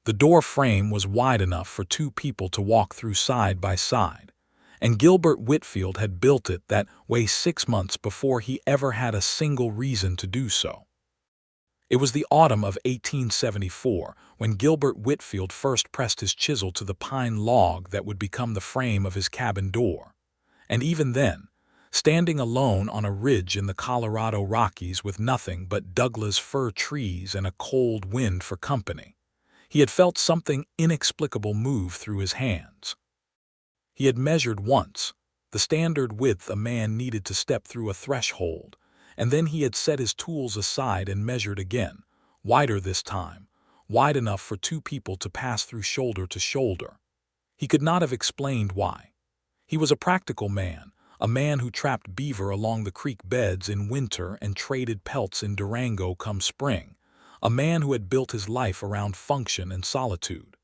The door frame was wide enough for two people to walk through side by side, and Gilbert Whitfield had built it that way 6 months before he ever had a single reason to do so. It was the autumn of 1874 when Gilbert Whitfield first pressed his chisel to the pine log that would become the frame of his cabin door. And even then, standing alone on a ridge in the Colorado Rockies with nothing but Douglas fir trees and a cold wind for company, he had felt something inexplicable move through his hands. He had measured once, the standard width a man needed to step through a threshold, and then he had set his tools aside and measured again, wider this time, wide enough for two people to pass through shoulder to shoulder. He could not have explained why. He was a practical man, a man who trapped beaver along the creek beds in winter and traded pelts in Durango come spring, a man who had built his life around function and solitude.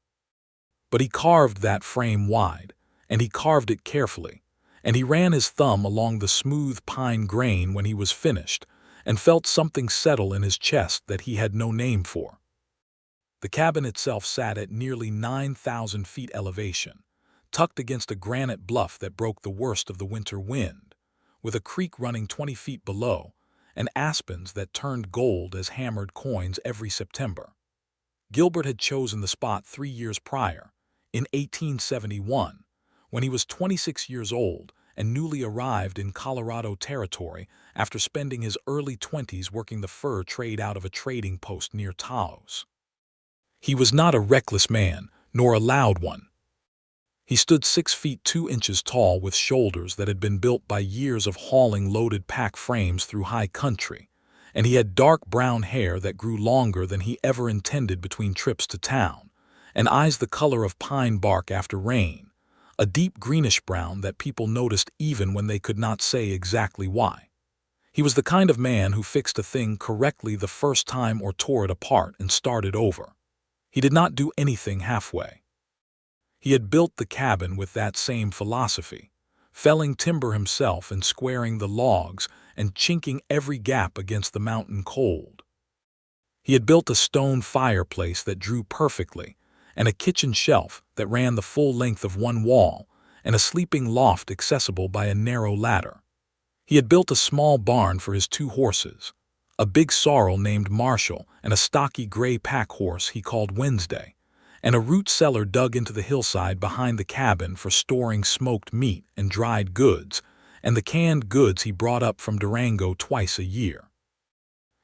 But he carved that frame wide, and he carved it carefully, and he ran his thumb along the smooth pine grain when he was finished, and felt something settle in his chest that he had no name for. The cabin itself sat at nearly 9,000 feet elevation, tucked against a granite bluff that broke the worst of the winter wind, with a creek running 20 feet below, and aspens that turned gold as hammered coins every September. Gilbert had chosen the spot 3 years prior, in 1871, when he was 26 years old and newly arrived in Colorado Territory after spending his early 20s working the fur trade out of a trading post near Taos. He was not a reckless man, nor a loud one. He stood 6 feet 2 inches tall with shoulders that had been built by years of hauling loaded pack frames through high country, and he had dark brown hair that grew longer than he ever intended between trips to town, and eyes the color of pine bark after rain, a deep greenish-brown that people noticed even when they could not say exactly why. He was the kind of man who fixed a thing correctly the first time or tore it apart and started over. He did not do anything halfway. He had built the cabin with that same philosophy, felling timber himself and squaring the logs and chinking every gap against the mountain cold. He had built a stone fireplace that drew perfectly, and a kitchen shelf that ran the full length of one wall, and a sleeping loft accessible by a narrow ladder. He had built a small barn for his 2 horses, a big sorrel named Marshall and a stocky gray pack horse he called Wednesday, and a root cellar dug into the hillside behind the cabin for storing smoked meat and dried goods, and the canned goods he brought up from Durango twice a year.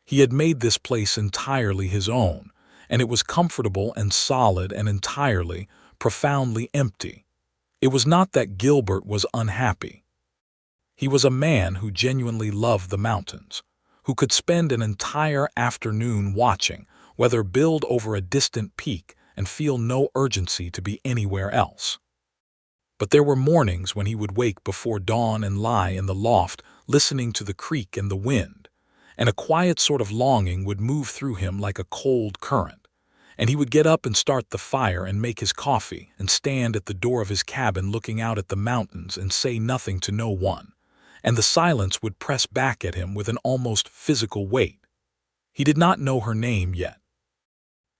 He had made this place entirely his own, and it was comfortable and solid and entirely, profoundly empty. It was not that Gilbert was unhappy. He was a man who genuinely loved the mountains, who could spend an entire afternoon watching weather build over a distant peak and feel no urgency to be anywhere else. But there were mornings when he would wake before dawn and lie in the loft listening to the creek and the wind, and a quiet sort of longing would move through him like a cold current, and he would get up and start the fire and make his coffee and stand at the door of his cabin looking out at the mountains and say nothing to no one, and the silence would press back at him with an almost physical weight. He did not know her name yet.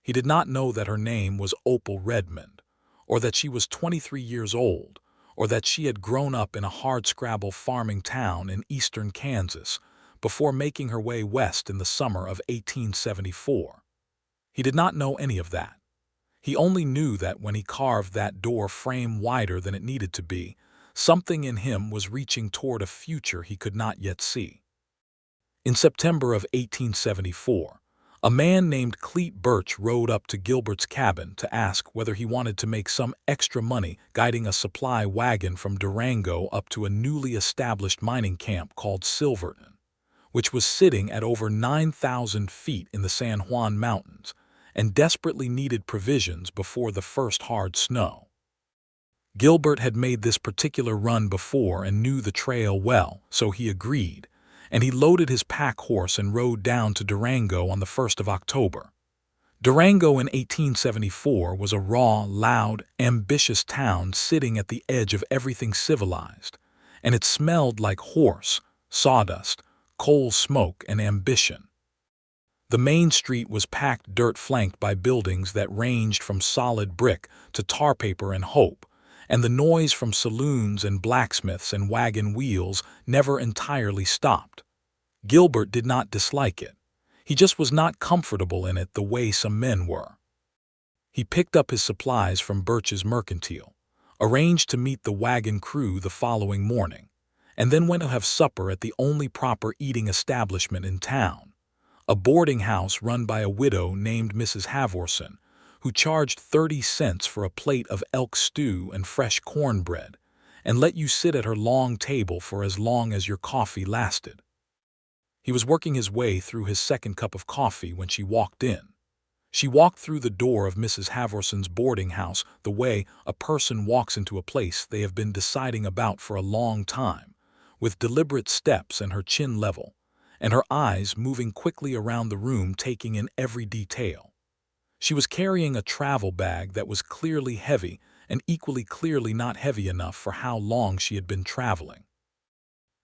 He did not know that her name was Opal Redmond, or that she was 23 years old, or that she had grown up in a hardscrabble farming town in eastern Kansas before making her way west in the summer of 1874. He did not know any of that. He only knew that when he carved that door frame wider than it needed to be, something in him was reaching toward a future he could not yet see. In September of 1874, a man named Cleet Birch rode up to Gilbert's cabin to ask whether he wanted to make some extra money guiding a supply wagon from Durango up to a newly established mining camp called Silverton, which was sitting at over 9,000 feet in the San Juan Mountains and desperately needed provisions before the first hard snow. Gilbert had made this particular run before and knew the trail well, so he agreed, and he loaded his pack horse and rode down to Durango on the 1st of October. Durango in 1874 was a raw, loud, ambitious town sitting at the edge of everything civilized, and it smelled like horse, sawdust, coal smoke, and ambition. The main street was packed dirt flanked by buildings that ranged from solid brick to tar paper and hope, and the noise from saloons and blacksmiths and wagon wheels never entirely stopped. Gilbert did not dislike it. He just was not comfortable in it the way some men were. He picked up his supplies from Birch's Mercantile, arranged to meet the wagon crew the following morning, and then went to have supper at the only proper eating establishment in town, a boarding house run by a widow named Mrs. Havorson, who charged 30 cents for a plate of elk stew and fresh cornbread, and let you sit at her long table for as long as your coffee lasted. He was working his way through his second cup of coffee when she walked in. She walked through the door of Mrs. Havorson's boarding house the way a person walks into a place they have been deciding about for a long time, with deliberate steps and her chin level, and her eyes moving quickly around the room taking in every detail. She was carrying a travel bag that was clearly heavy and equally clearly not heavy enough for how long she had been traveling.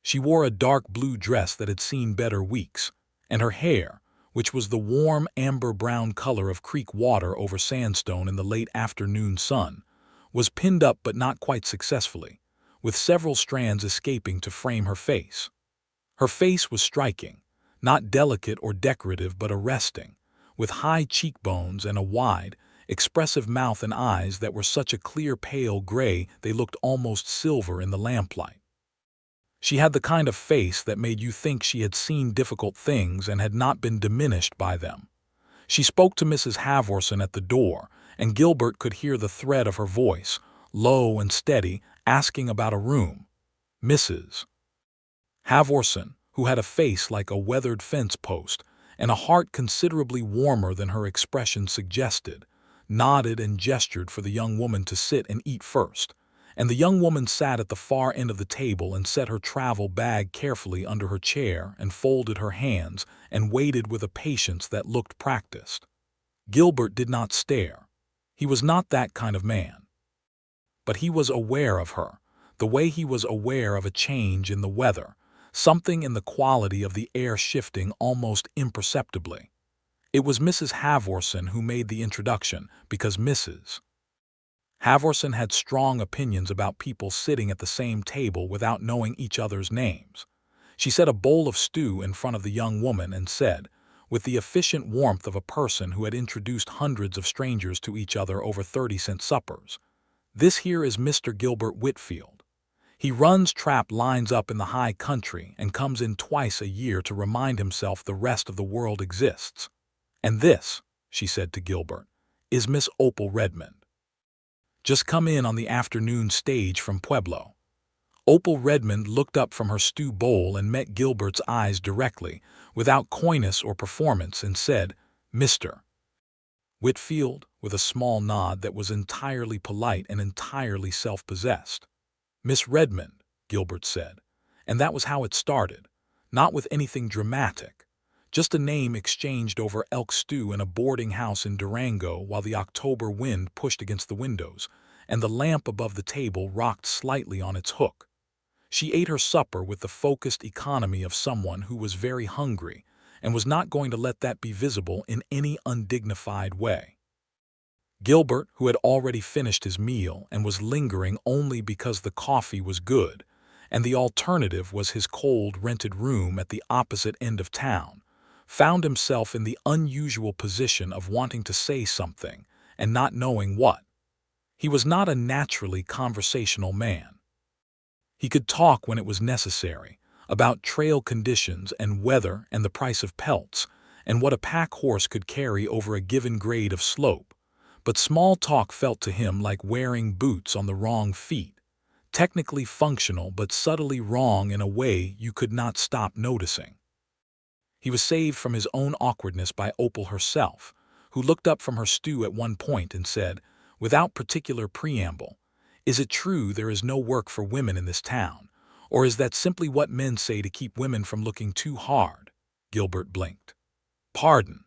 She wore a dark blue dress that had seen better weeks, and her hair, which was the warm amber-brown color of creek water over sandstone in the late afternoon sun, was pinned up but not quite successfully, with several strands escaping to frame her face. Her face was striking, not delicate or decorative but arresting, with high cheekbones and a wide, expressive mouth and eyes that were such a clear pale gray they looked almost silver in the lamplight. She had the kind of face that made you think she had seen difficult things and had not been diminished by them. She spoke to Mrs. Havorson at the door, and Gilbert could hear the thread of her voice, low and steady, asking about a room. Mrs. Havorson, who had a face like a weathered fence post and a heart considerably warmer than her expression suggested, nodded and gestured for the young woman to sit and eat first, and the young woman sat at the far end of the table and set her travel bag carefully under her chair and folded her hands and waited with a patience that looked practiced. Gilbert did not stare. He was not that kind of man. But he was aware of her, the way he was aware of a change in the weather, something in the quality of the air shifting almost imperceptibly. It was Mrs. Havorson who made the introduction because Mrs. Havorson had strong opinions about people sitting at the same table without knowing each other's names. She set a bowl of stew in front of the young woman and said, with the efficient warmth of a person who had introduced hundreds of strangers to each other over 30-cent suppers, "This here is Mr. Gilbert Whitfield. He runs trap lines up in the high country and comes in twice a year to remind himself the rest of the world exists. And this," she said to Gilbert, "is Miss Opal Redmond. Just come in on the afternoon stage from Pueblo." Opal Redmond looked up from her stew bowl and met Gilbert's eyes directly, without coyness or performance, and said, "Mr. Whitfield," with a small nod that was entirely polite and entirely self-possessed. "Miss Redmond," Gilbert said, and that was how it started, not with anything dramatic, just a name exchanged over elk stew in a boarding house in Durango while the October wind pushed against the windows, and the lamp above the table rocked slightly on its hook. She ate her supper with the focused economy of someone who was very hungry and was not going to let that be visible in any undignified way. Gilbert, who had already finished his meal and was lingering only because the coffee was good, and the alternative was his cold rented room at the opposite end of town, found himself in the unusual position of wanting to say something and not knowing what. He was not a naturally conversational man. He could talk when it was necessary, about trail conditions and weather and the price of pelts, and what a pack horse could carry over a given grade of slope, but small talk felt to him like wearing boots on the wrong feet, technically functional but subtly wrong in a way you could not stop noticing. He was saved from his own awkwardness by Opal herself, who looked up from her stew at one point and said, without particular preamble, "Is it true there is no work for women in this town, or is that simply what men say to keep women from looking too hard?" Gilbert blinked. "Pardon.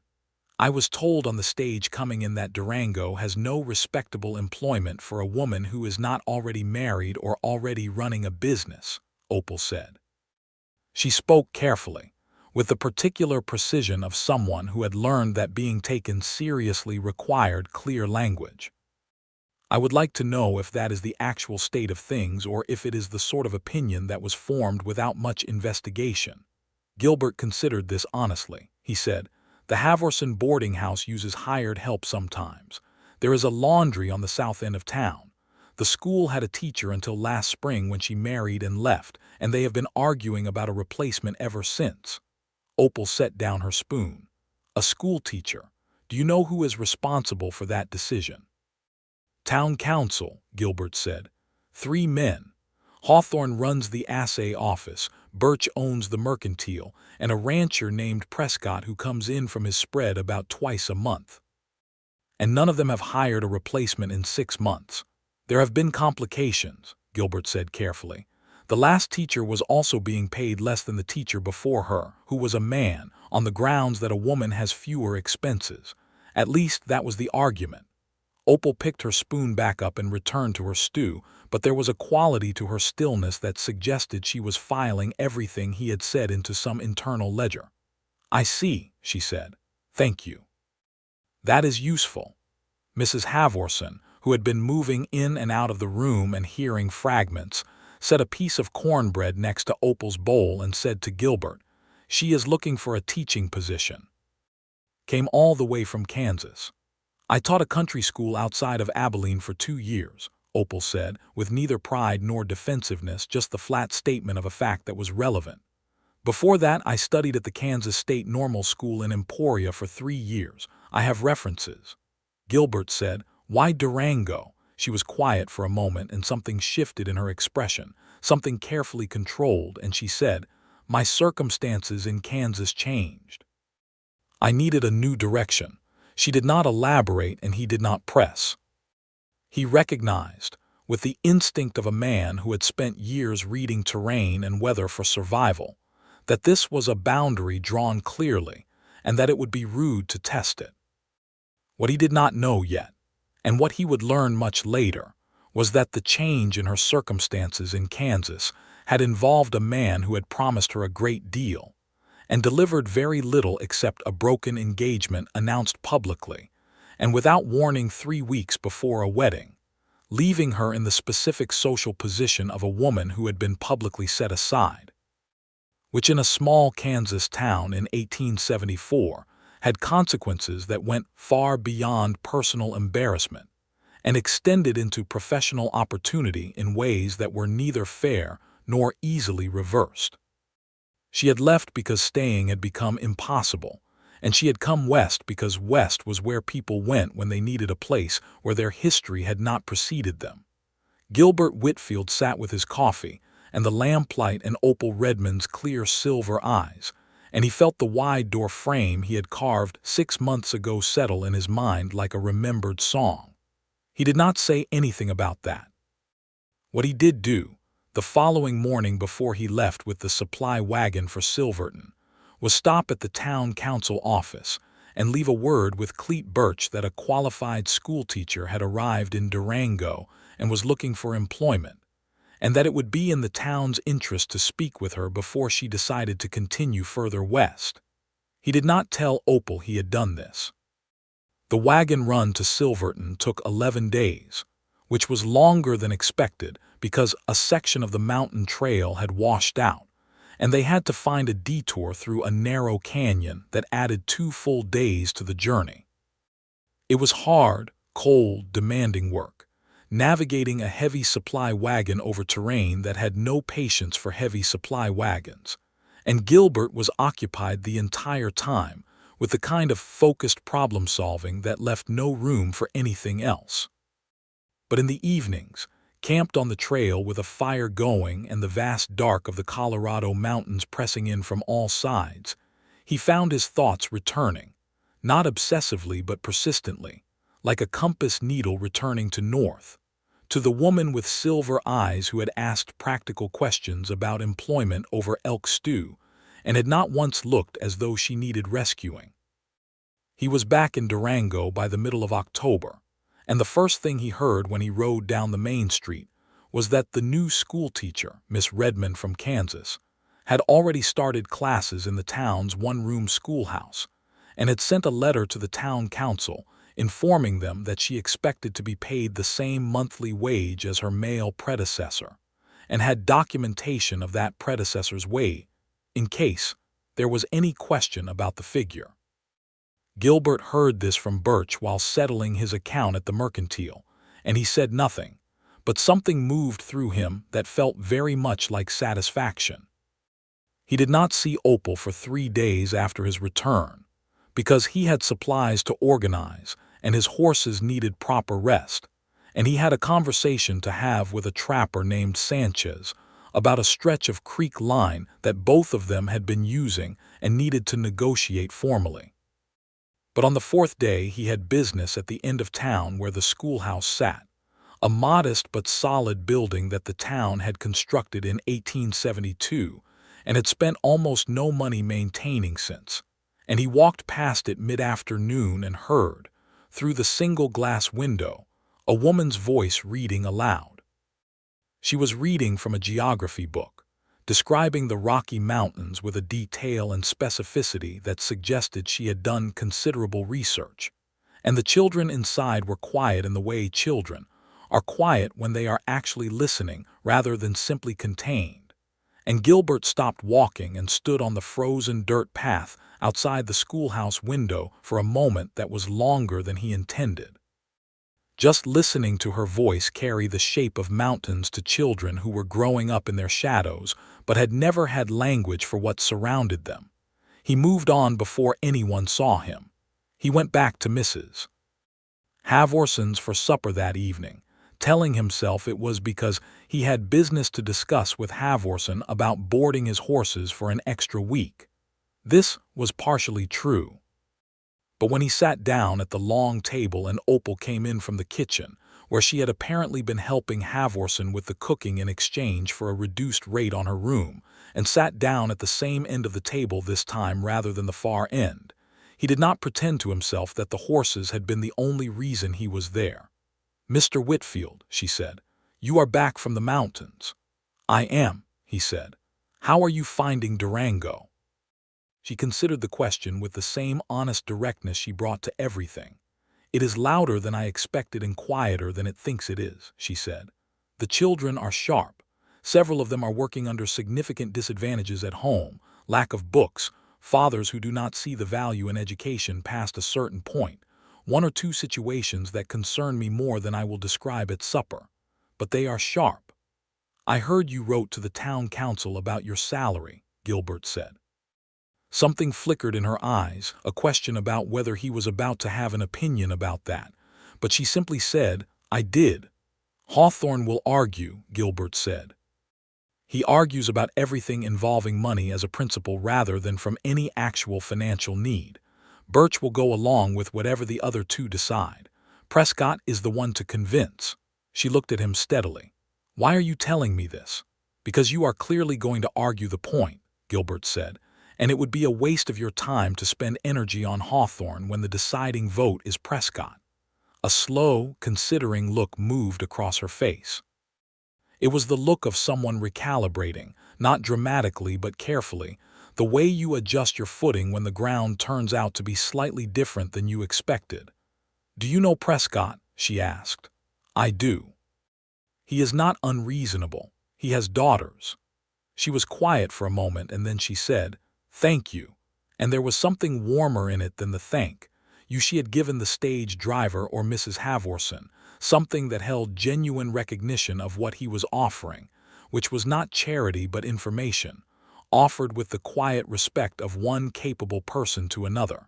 I was told on the stage coming in that Durango has no respectable employment for a woman who is not already married or already running a business," Opal said. She spoke carefully, with the particular precision of someone who had learned that being taken seriously required clear language. I would like to know if that is the actual state of things or if it is the sort of opinion that was formed without much investigation. Gilbert considered this honestly. He said, "The Havorson boarding house uses hired help sometimes. There is a laundry on the south end of town. The school had a teacher until last spring when she married and left, and they have been arguing about a replacement ever since." Opal set down her spoon. "A school teacher. Do you know who is responsible for that decision?" "Town council," Gilbert said. "3 men. Hawthorne runs the assay office, Birch owns the mercantile, and a rancher named Prescott who comes in from his spread about twice a month. And none of them have hired a replacement in 6 months. There have been complications," Gilbert said carefully. "The last teacher was also being paid less than the teacher before her, who was a man, on the grounds that a woman has fewer expenses. At least that was the argument." Opal picked her spoon back up and returned to her stew, but there was a quality to her stillness that suggested she was filing everything he had said into some internal ledger. "I see," she said. "Thank you. That is useful." Mrs. Havorson, who had been moving in and out of the room and hearing fragments, set a piece of cornbread next to Opal's bowl and said to Gilbert, "She is looking for a teaching position. Came all the way from Kansas." "I taught a country school outside of Abilene for 2 years, Opal said, with neither pride nor defensiveness, just the flat statement of a fact that was relevant. "Before that, I studied at the Kansas State Normal School in Emporia for 3 years. I have references." Gilbert said, "Why Durango?" She was quiet for a moment and something shifted in her expression, something carefully controlled, and she said, "My circumstances in Kansas changed. I needed a new direction." She did not elaborate and he did not press. He recognized, with the instinct of a man who had spent years reading terrain and weather for survival, that this was a boundary drawn clearly and that it would be rude to test it. What he did not know yet, and what he would learn much later, was that the change in her circumstances in Kansas had involved a man who had promised her a great deal and delivered very little except a broken engagement announced publicly and without warning 3 weeks before a wedding, leaving her in the specific social position of a woman who had been publicly set aside, which in a small Kansas town in 1874 had consequences that went far beyond personal embarrassment and extended into professional opportunity in ways that were neither fair nor easily reversed. She had left because staying had become impossible, and she had come west because west was where people went when they needed a place where their history had not preceded them. Gilbert Whitfield sat with his coffee and the lamplight and Opal Redmond's clear silver eyes, and he felt the wide door frame he had carved 6 months ago settle in his mind like a remembered song. He did not say anything about that. What he did do, the following morning before he left with the supply wagon for Silverton, was stop at the town council office and leave a word with Cleet Birch that a qualified schoolteacher had arrived in Durango and was looking for employment, and that it would be in the town's interest to speak with her before she decided to continue further west. He did not tell Opal he had done this. The wagon run to Silverton took 11 days, which was longer than expected because a section of the mountain trail had washed out, and they had to find a detour through a narrow canyon that added 2 full days to the journey. It was hard, cold, demanding work, navigating a heavy supply wagon over terrain that had no patience for heavy supply wagons, and Gilbert was occupied the entire time with the kind of focused problem-solving that left no room for anything else. But in the evenings, camped on the trail with a fire going and the vast dark of the Colorado mountains pressing in from all sides, he found his thoughts returning, not obsessively but persistently, like a compass needle returning to north, to the woman with silver eyes who had asked practical questions about employment over elk stew and had not once looked as though she needed rescuing. He was back in Durango by the middle of October, and the first thing he heard when he rode down the main street was that the new schoolteacher, Miss Redmond from Kansas, had already started classes in the town's one-room schoolhouse, and had sent a letter to the town council informing them that she expected to be paid the same monthly wage as her male predecessor, and had documentation of that predecessor's wage, in case there was any question about the figure. Gilbert heard this from Birch while settling his account at the mercantile, and he said nothing, but something moved through him that felt very much like satisfaction. He did not see Opal for 3 days after his return, because he had supplies to organize and his horses needed proper rest, and he had a conversation to have with a trapper named Sanchez about a stretch of creek line that both of them had been using and needed to negotiate formally. But on the 4th day he had business at the end of town where the schoolhouse sat, a modest but solid building that the town had constructed in 1872 and had spent almost no money maintaining since, and he walked past it mid-afternoon and heard, through the single-glass window, a woman's voice reading aloud. She was reading from a geography book, describing the Rocky Mountains with a detail and specificity that suggested she had done considerable research, and the children inside were quiet in the way children are quiet when they are actually listening rather than simply contained. And Gilbert stopped walking and stood on the frozen dirt path outside the schoolhouse window for a moment that was longer than he intended. Just listening to her voice carry the shape of mountains to children who were growing up in their shadows but had never had language for what surrounded them. He moved on before anyone saw him. He went back to Mrs. Havorson's for supper that evening, telling himself it was because he had business to discuss with Havorson about boarding his horses for an extra week. This was partially true. But when he sat down at the long table and Opal came in from the kitchen, where she had apparently been helping Havorson with the cooking in exchange for a reduced rate on her room, and sat down at the same end of the table this time rather than the far end, he did not pretend to himself that the horses had been the only reason he was there. "Mr. Whitfield," she said, "you are back from the mountains." "I am," he said. "How are you finding Durango?" She considered the question with the same honest directness she brought to everything. "It is louder than I expected and quieter than it thinks it is," she said. "The children are sharp. Several of them are working under significant disadvantages at home, lack of books, fathers who do not see the value in education past a certain point, 1 or 2 situations that concern me more than I will describe at supper. But they are sharp." "I heard you wrote to the town council about your salary," Gilbert said. Something flickered in her eyes, a question about whether he was about to have an opinion about that, but she simply said, "I did." "Hawthorne will argue," Gilbert said. "He argues about everything involving money as a principle rather than from any actual financial need. Birch will go along with whatever the other 2 decide. Prescott is the one to convince." She looked at him steadily. "Why are you telling me this?" "Because you are clearly going to argue the point," Gilbert said, "and it would be a waste of your time to spend energy on Hawthorne when the deciding vote is Prescott." A slow, considering look moved across her face. It was the look of someone recalibrating, not dramatically but carefully, the way you adjust your footing when the ground turns out to be slightly different than you expected. "Do you know Prescott?" she asked. "I do." "He is not unreasonable. He has daughters." She was quiet for a moment and then she said, "Thank you." And there was something warmer in it than the thank you she had given the stage driver or Mrs. Havorson, something that held genuine recognition of what he was offering, which was not charity but information, offered with the quiet respect of one capable person to another.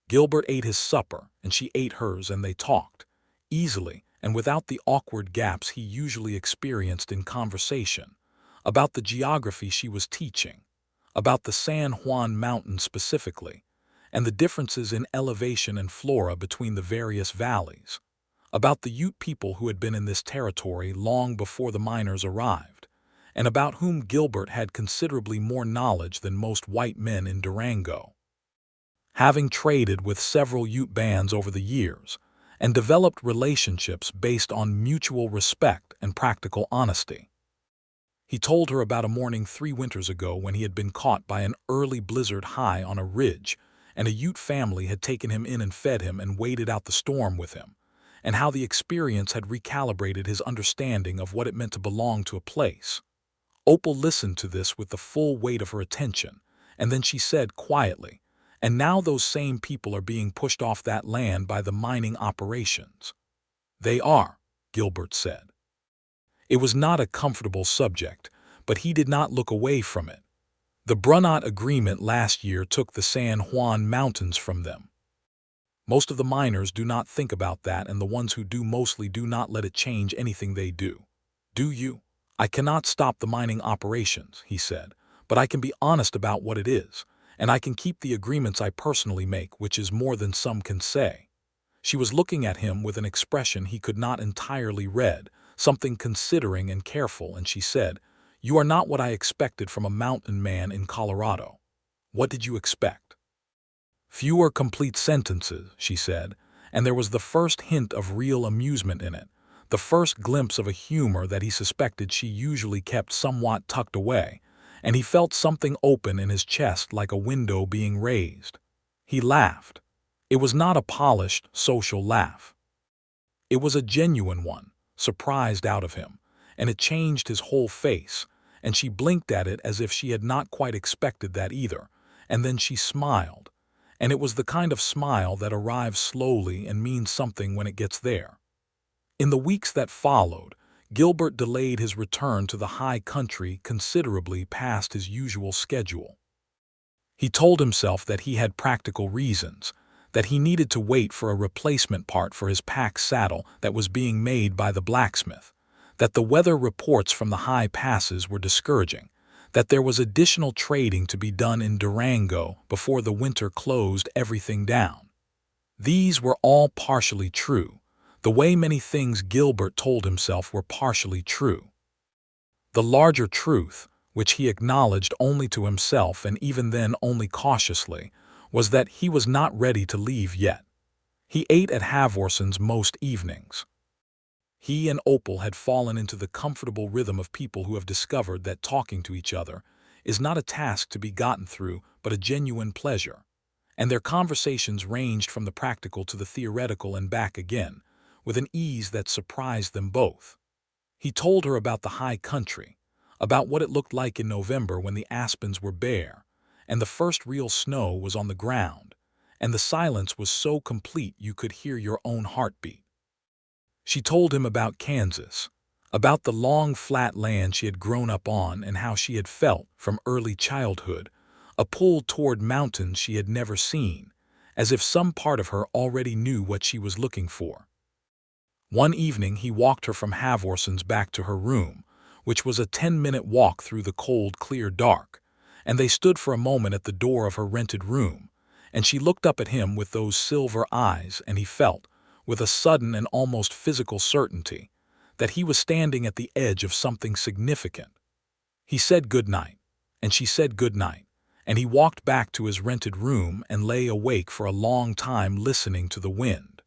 Gilbert ate his supper, and she ate hers, and they talked, easily and without the awkward gaps he usually experienced in conversation, about the geography she was teaching, about the San Juan Mountains specifically, and the differences in elevation and flora between the various valleys, about the Ute people who had been in this territory long before the miners arrived, and about whom Gilbert had considerably more knowledge than most white men in Durango, having traded with several Ute bands over the years and developed relationships based on mutual respect and practical honesty. He told her about a morning 3 winters ago when he had been caught by an early blizzard high on a ridge, and a Ute family had taken him in and fed him and waited out the storm with him, and how the experience had recalibrated his understanding of what it meant to belong to a place. Opal listened to this with the full weight of her attention, and then she said quietly, "And now those same people are being pushed off that land by the mining operations." "They are," Gilbert said. It was not a comfortable subject, but he did not look away from it. The Brunot Agreement last year took the San Juan Mountains from them. Most of the miners do not think about that, and the ones who do mostly do not let it change anything they do. Do you? "I cannot stop the mining operations," he said, "but I can be honest about what it is, and I can keep the agreements I personally make, which is more than some can say." She was looking at him with an expression he could not entirely read, something considering and careful, and she said, "You are not what I expected from a mountain man in Colorado." "What did you expect?" "Fewer complete sentences," she said, and there was the first hint of real amusement in it, the first glimpse of a humor that he suspected she usually kept somewhat tucked away, and he felt something open in his chest like a window being raised. He laughed. It was not a polished, social laugh. It was a genuine one, surprised out of him, and it changed his whole face, and she blinked at it as if she had not quite expected that either, and then she smiled, and it was the kind of smile that arrives slowly and means something when it gets there. In the weeks that followed, Gilbert delayed his return to the high country considerably past his usual schedule. He told himself that he had practical reasons, that he needed to wait for a replacement part for his pack saddle that was being made by the blacksmith, that the weather reports from the high passes were discouraging, that there was additional trading to be done in Durango before the winter closed everything down. These were all partially true, the way many things Gilbert told himself were partially true. The larger truth, which he acknowledged only to himself and even then only cautiously, was that he was not ready to leave yet. He ate at Havorson's most evenings. He and Opal had fallen into the comfortable rhythm of people who have discovered that talking to each other is not a task to be gotten through but a genuine pleasure, and their conversations ranged from the practical to the theoretical and back again, with an ease that surprised them both. He told her about the high country, about what it looked like in November when the aspens were bare, and the first real snow was on the ground, and the silence was so complete you could hear your own heartbeat. She told him about Kansas, about the long flat land she had grown up on and how she had felt, from early childhood, a pull toward mountains she had never seen, as if some part of her already knew what she was looking for. One evening he walked her from Havorson's back to her room, which was a 10-minute walk through the cold, clear dark, and they stood for a moment at the door of her rented room, and she looked up at him with those silver eyes, and he felt, with a sudden and almost physical certainty, that he was standing at the edge of something significant. He said good night, and she said good night, and he walked back to his rented room and lay awake for a long time listening to the wind.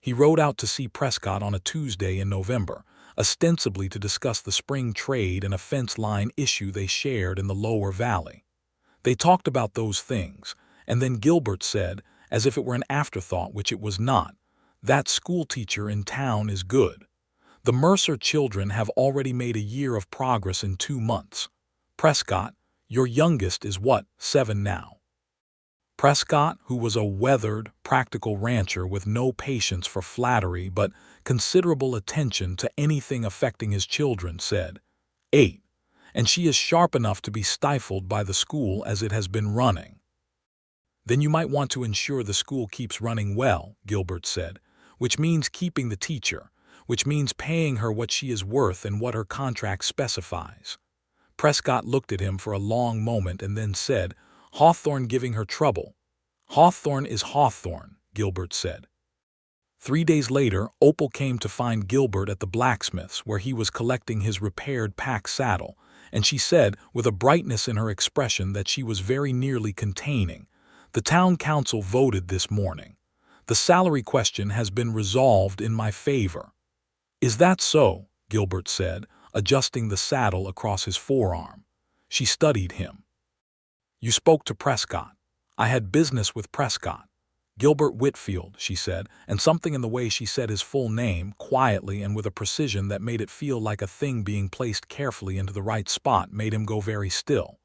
He rode out to see Prescott on a Tuesday in November, ostensibly to discuss the spring trade and a fence line issue they shared in the lower valley. They talked about those things, and then Gilbert said, as if it were an afterthought, which it was not, "That schoolteacher in town is good. The Mercer children have already made a year of progress in 2 months. Prescott, your youngest is what, 7 now?" Prescott, who was a weathered, practical rancher with no patience for flattery but considerable attention to anything affecting his children, said, 8, and she is sharp enough to be stifled by the school as it has been running. "Then you might want to ensure the school keeps running well," Gilbert said, "which means keeping the teacher, which means paying her what she is worth and what her contract specifies." Prescott looked at him for a long moment and then said, "Hawthorne giving her trouble." "Hawthorne is Hawthorne," Gilbert said. 3 days later, Opal came to find Gilbert at the blacksmith's where he was collecting his repaired pack saddle, and she said, with a brightness in her expression that she was very nearly containing, "The town council voted this morning. The salary question has been resolved in my favor." "Is that so?" Gilbert said, adjusting the saddle across his forearm. She studied him. "You spoke to Prescott. I had business with Prescott. Gilbert Whitfield," she said, and something in the way she said his full name, quietly and with a precision that made it feel like a thing being placed carefully into the right spot, made him go very still.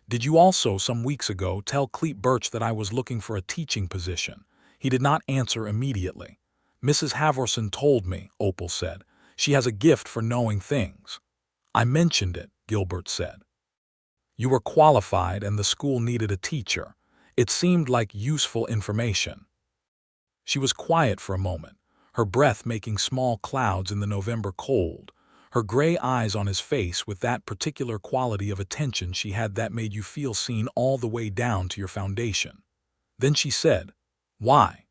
"Did you also, some weeks ago, tell Clete Birch that I was looking for a teaching position?" He did not answer immediately. "Mrs. Havorson told me," Opal said. "She has a gift for knowing things." "I mentioned it," Gilbert said. "You were qualified and the school needed a teacher. It seemed like useful information." She was quiet for a moment, her breath making small clouds in the November cold, her gray eyes on his face with that particular quality of attention she had that made you feel seen all the way down to your foundation. Then she said, "Why?"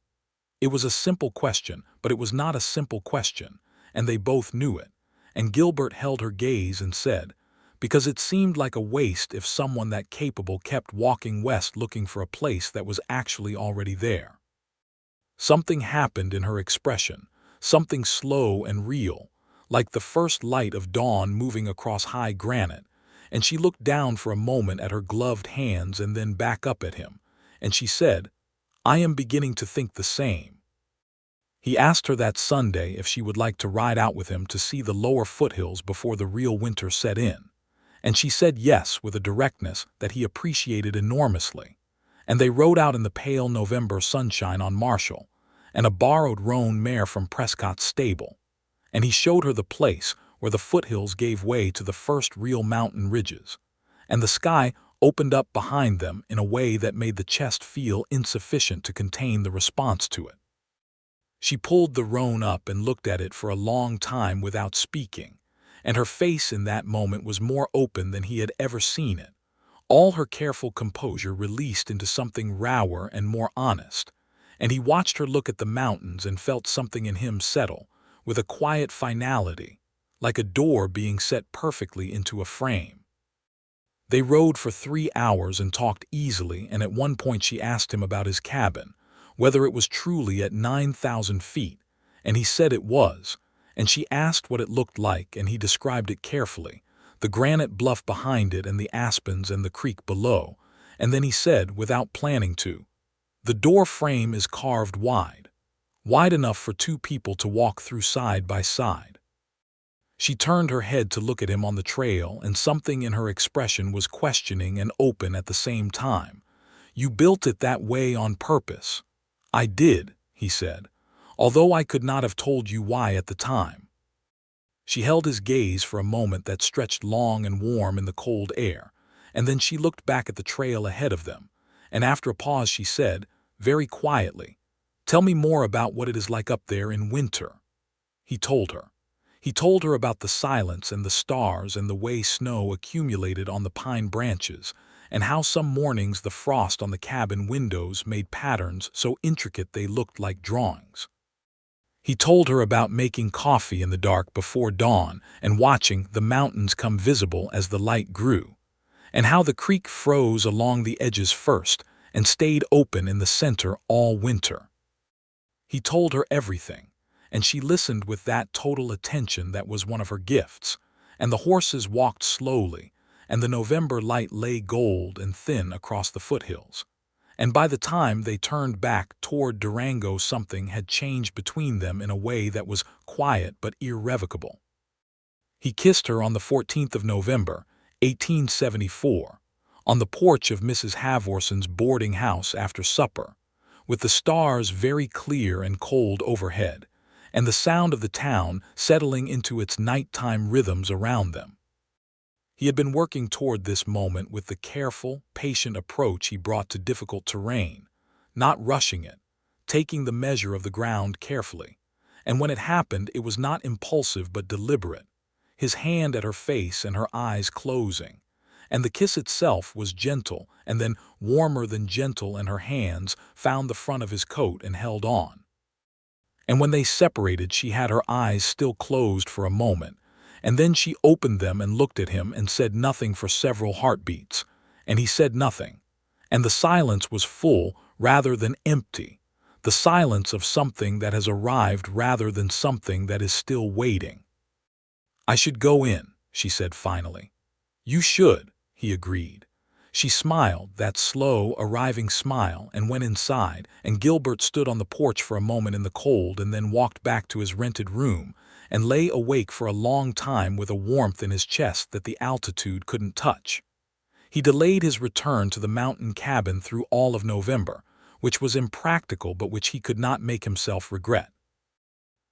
It was a simple question, but it was not a simple question, and they both knew it, and Gilbert held her gaze and said, "Because it seemed like a waste if someone that capable kept walking west looking for a place that was actually already there." Something happened in her expression, something slow and real, like the first light of dawn moving across high granite, and she looked down for a moment at her gloved hands and then back up at him, and she said, "I am beginning to think the same." He asked her that Sunday if she would like to ride out with him to see the lower foothills before the real winter set in, and she said yes with a directness that he appreciated enormously, and they rode out in the pale November sunshine on Marshall, and a borrowed roan mare from Prescott's stable, and he showed her the place where the foothills gave way to the first real mountain ridges, and the sky opened up behind them in a way that made the chest feel insufficient to contain the response to it. She pulled the roan up and looked at it for a long time without speaking, and her face in that moment was more open than he had ever seen it, all her careful composure released into something rawer and more honest, and he watched her look at the mountains and felt something in him settle, with a quiet finality, like a door being set perfectly into a frame. They rode for 3 hours and talked easily, and at one point she asked him about his cabin, whether it was truly at 9,000 feet, and he said it was, and she asked what it looked like, and he described it carefully, the granite bluff behind it and the aspens and the creek below, and then he said, without planning to, "The door frame is carved wide enough for 2 people to walk through side by side." She turned her head to look at him on the trail, and something in her expression was questioning and open at the same time. "You built it that way on purpose." "I did," he said, "although I could not have told you why at the time." She held his gaze for a moment that stretched long and warm in the cold air, and then she looked back at the trail ahead of them, and after a pause she said, very quietly, "Tell me more about what it is like up there in winter." He told her. He told her about the silence and the stars and the way snow accumulated on the pine branches, and how some mornings the frost on the cabin windows made patterns so intricate they looked like drawings. He told her about making coffee in the dark before dawn and watching the mountains come visible as the light grew, and how the creek froze along the edges first and stayed open in the center all winter. He told her everything, and she listened with that total attention that was one of her gifts, and the horses walked slowly, and the November light lay gold and thin across the foothills, and by the time they turned back toward Durango something had changed between them in a way that was quiet but irrevocable. He kissed her on the 14th of November, 1874, on the porch of Mrs. Havorson's boarding house after supper, with the stars very clear and cold overhead, and the sound of the town settling into its nighttime rhythms around them. He had been working toward this moment with the careful, patient approach he brought to difficult terrain, not rushing it, taking the measure of the ground carefully, and when it happened it was not impulsive but deliberate, his hand at her face and her eyes closing, and the kiss itself was gentle and then warmer than gentle, and her hands found the front of his coat and held on. And when they separated she had her eyes still closed for a moment, and then she opened them and looked at him and said nothing for several heartbeats, and he said nothing, and the silence was full rather than empty, the silence of something that has arrived rather than something that is still waiting. "I should go in," she said finally. You should, he agreed. She smiled, that slow, arriving smile, and went inside, and Gilbert stood on the porch for a moment in the cold and then walked back to his rented room and lay awake for a long time with a warmth in his chest that the altitude couldn't touch. He delayed his return to the mountain cabin through all of November, which was impractical but which he could not make himself regret.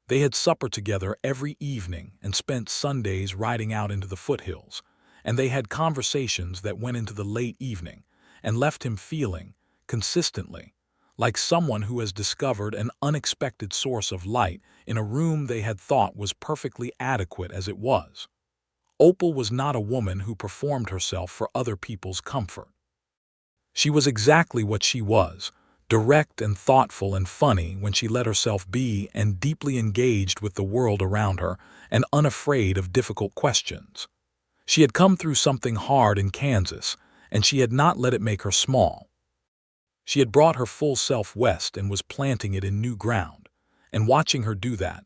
They had supper together every evening and spent Sundays riding out into the foothills, and they had conversations that went into the late evening and left him feeling, consistently, like someone who has discovered an unexpected source of light in a room they had thought was perfectly adequate as it was. Opal was not a woman who performed herself for other people's comfort. She was exactly what she was, direct and thoughtful and funny when she let herself be and deeply engaged with the world around her and unafraid of difficult questions. She had come through something hard in Kansas, and she had not let it make her small. She had brought her full self west and was planting it in new ground, and watching her do that,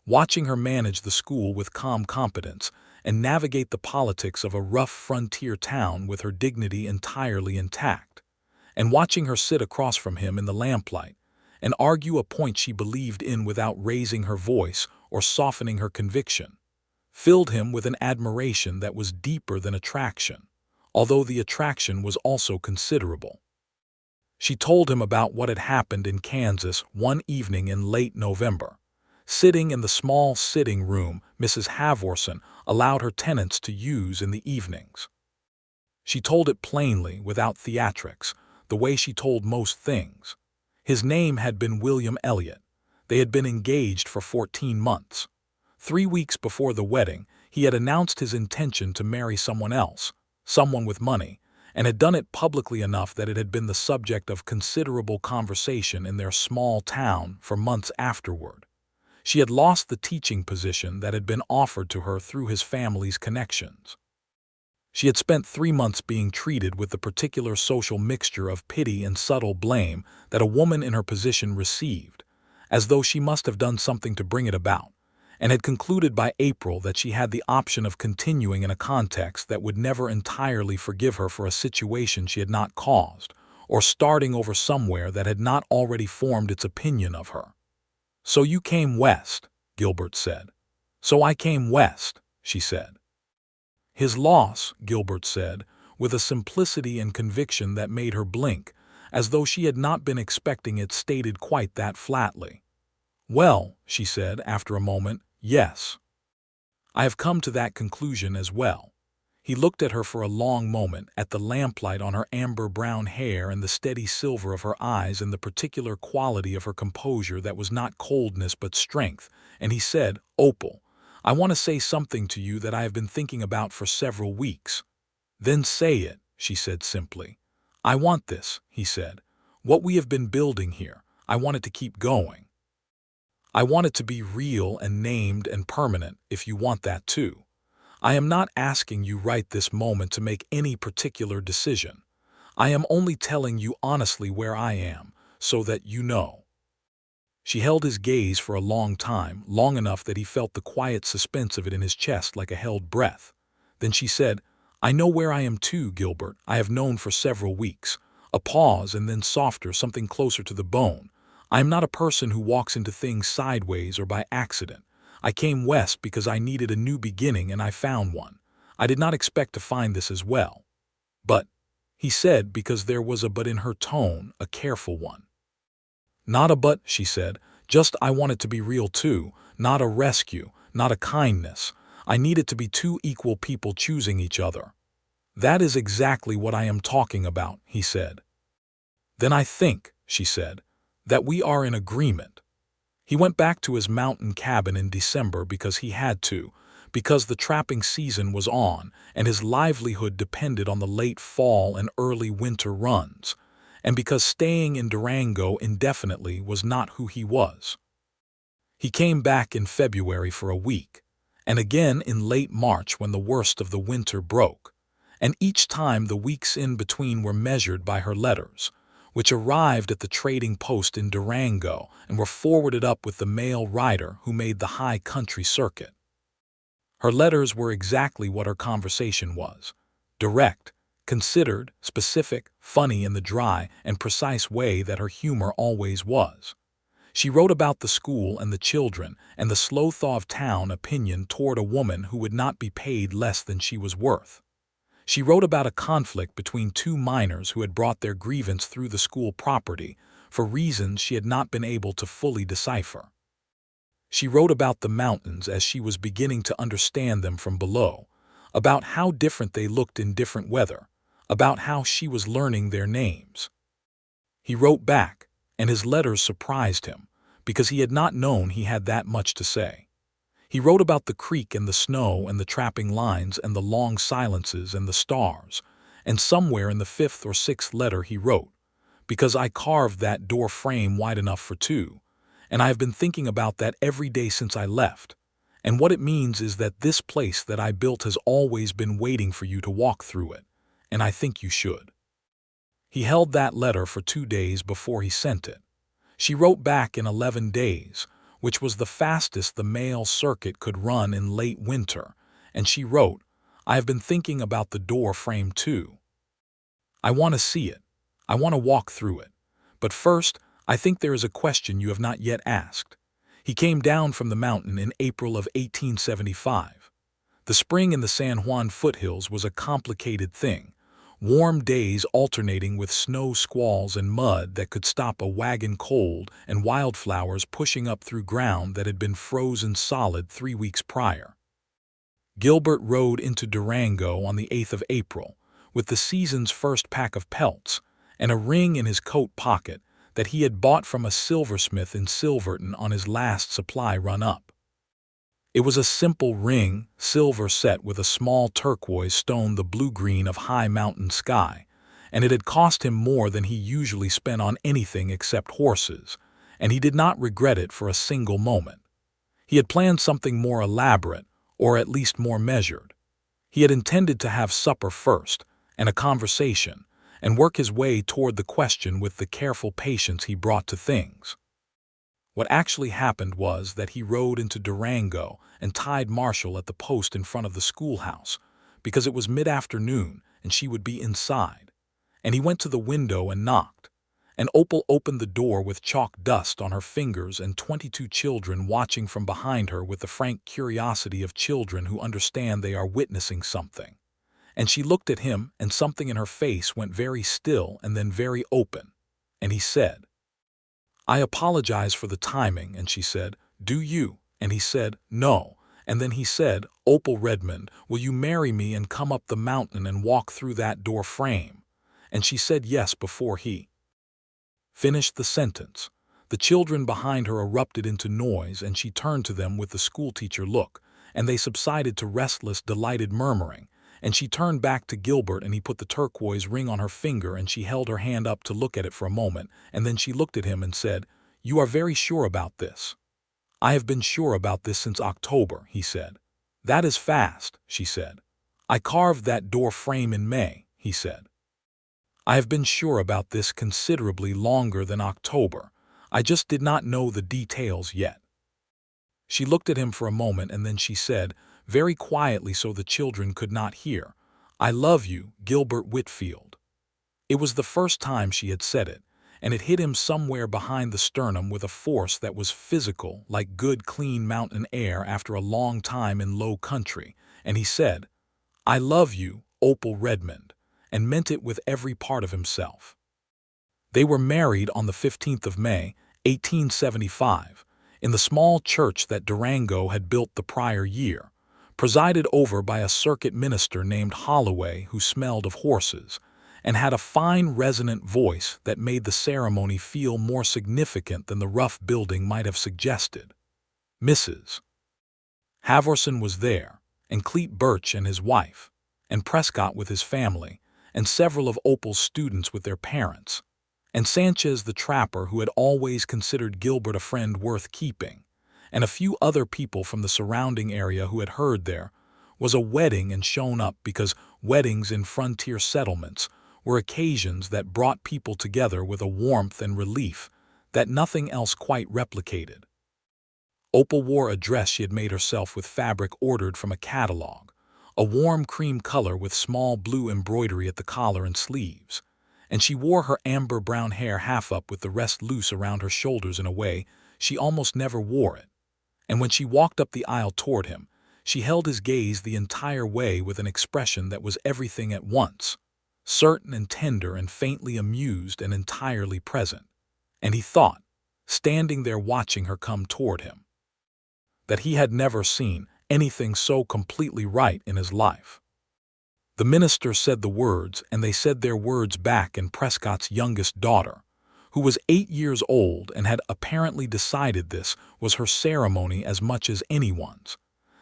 watching her manage the school with calm competence and navigate the politics of a rough frontier town with her dignity entirely intact, and watching her sit across from him in the lamplight and argue a point she believed in without raising her voice or softening her conviction, filled him with an admiration that was deeper than attraction, although the attraction was also considerable. She told him about what had happened in Kansas one evening in late November. Sitting in the small sitting room Mrs. Havorson allowed her tenants to use in the evenings. She told it plainly, without theatrics, the way she told most things. His name had been William Elliott. They had been engaged for 14 months. 3 weeks before the wedding, he had announced his intention to marry someone else, someone with money, and had done it publicly enough that it had been the subject of considerable conversation in their small town for months afterward. She had lost the teaching position that had been offered to her through his family's connections. She had spent 3 months being treated with the particular social mixture of pity and subtle blame that a woman in her position received, as though she must have done something to bring it about, and had concluded by April that she had the option of continuing in a context that would never entirely forgive her for a situation she had not caused, or starting over somewhere that had not already formed its opinion of her. "So you came west," Gilbert said. "So I came west," she said. "His loss," Gilbert said, with a simplicity and conviction that made her blink, as though she had not been expecting it stated quite that flatly. "Well," she said after a moment, "yes. I have come to that conclusion as well." He looked at her for a long moment, at the lamplight on her amber-brown hair and the steady silver of her eyes and the particular quality of her composure that was not coldness but strength, and he said, "Opal, I want to say something to you that I have been thinking about for several weeks." "Then say it," she said simply. "I want this," he said. "What we have been building here, I want it to keep going. I want it to be real and named and permanent, if you want that too. I am not asking you right this moment to make any particular decision. I am only telling you honestly where I am, so that you know." She held his gaze for a long time, long enough that he felt the quiet suspense of it in his chest like a held breath. Then she said, "I know where I am too, Gilbert. I have known for several weeks." A pause, and then softer, something closer to the bone. "I am not a person who walks into things sideways or by accident. I came west because I needed a new beginning and I found one. I did not expect to find this as well. But," he said, because there was a but in her tone, a careful one. "Not a but," she said, "just I want it to be real too, not a rescue, not a kindness. I need it to be two equal people choosing each other." "That is exactly what I am talking about," he said. "Then I think," she said, "that we are in agreement." He went back to his mountain cabin in December because he had to, because the trapping season was on and his livelihood depended on the late fall and early winter runs, and because staying in Durango indefinitely was not who he was. He came back in February for a week, and again in late March when the worst of the winter broke, and each time the weeks in between were measured by her letters, which arrived at the trading post in Durango and were forwarded up with the mail rider who made the high country circuit. Her letters were exactly what her conversation was: direct, considered, specific, funny in the dry and precise way that her humor always was. She wrote about the school and the children and the slow thaw of town opinion toward a woman who would not be paid less than she was worth. She wrote about a conflict between two minors who had brought their grievance through the school property for reasons she had not been able to fully decipher. She wrote about the mountains as she was beginning to understand them from below, about how different they looked in different weather, about how she was learning their names. He wrote back, and his letters surprised him, because he had not known he had that much to say. He wrote about the creek and the snow and the trapping lines and the long silences and the stars, and somewhere in the fifth or sixth letter he wrote, "Because I carved that door frame wide enough for two, and I have been thinking about that every day since I left, and what it means is that this place that I built has always been waiting for you to walk through it, and I think you should." He held that letter for 2 days before he sent it. She wrote back in 11 days, which was the fastest the mail circuit could run in late winter, and she wrote, "I have been thinking about the door frame too. I want to see it. I want to walk through it. But first, I think there is a question you have not yet asked." He came down from the mountain in April of 1875. The spring in the San Juan foothills was a complicated thing. Warm days alternating with snow squalls and mud that could stop a wagon cold and wildflowers pushing up through ground that had been frozen solid 3 weeks prior. Gilbert rode into Durango on the 8th of April with the season's first pack of pelts and a ring in his coat pocket that he had bought from a silversmith in Silverton on his last supply run-up. It was a simple ring, silver set with a small turquoise stone the blue-green of high mountain sky, and it had cost him more than he usually spent on anything except horses, and he did not regret it for a single moment. He had planned something more elaborate, or at least more measured. He had intended to have supper first, and a conversation, and work his way toward the question with the careful patience he brought to things. What actually happened was that he rode into Durango and tied Marshall at the post in front of the schoolhouse, because it was mid-afternoon and she would be inside. And he went to the window and knocked. And Opal opened the door with chalk dust on her fingers and 22 children watching from behind her with the frank curiosity of children who understand they are witnessing something. And she looked at him, and something in her face went very still and then very open. And he said, "I apologize for the timing," and she said, "Do you?" And he said, "No." And then he said, "Opal Redmond, will you marry me and come up the mountain and walk through that door frame?" And she said yes before he finished the sentence. The children behind her erupted into noise, and she turned to them with the schoolteacher look, and they subsided to restless, delighted murmuring. And she turned back to Gilbert, and he put the turquoise ring on her finger, and she held her hand up to look at it for a moment, and then she looked at him and said, "You are very sure about this?" "I have been sure about this since October," he said. "That is fast," she said. "I carved that door frame in May," he said. "I have been sure about this considerably longer than October. I just did not know the details yet." She looked at him for a moment, and then she said, very quietly so the children could not hear, "I love you, Gilbert Whitfield." It was the first time she had said it, and it hit him somewhere behind the sternum with a force that was physical, like good, clean mountain air after a long time in low country, and he said, "I love you, Opal Redmond," and meant it with every part of himself. They were married on the 15th of May, 1875, in the small church that Durango had built the prior year, presided over by a circuit minister named Holloway who smelled of horses, and had a fine resonant voice that made the ceremony feel more significant than the rough building might have suggested. Mrs. Havorson was there, and Cleet Birch and his wife, and Prescott with his family, and several of Opal's students with their parents, and Sanchez the trapper who had always considered Gilbert a friend worth keeping, and a few other people from the surrounding area who had heard there was a wedding and shown up because weddings in frontier settlements were occasions that brought people together with a warmth and relief that nothing else quite replicated. Opal wore a dress she had made herself with fabric ordered from a catalog, a warm cream color with small blue embroidery at the collar and sleeves, and she wore her amber-brown hair half up with the rest loose around her shoulders in a way she almost never wore it. And when she walked up the aisle toward him, she held his gaze the entire way with an expression that was everything at once, certain and tender and faintly amused and entirely present. And he thought, standing there watching her come toward him, that he had never seen anything so completely right in his life. The minister said the words, and they said their words back, and Prescott's youngest daughter, who was 8 years old and had apparently decided this was her ceremony as much as anyone's,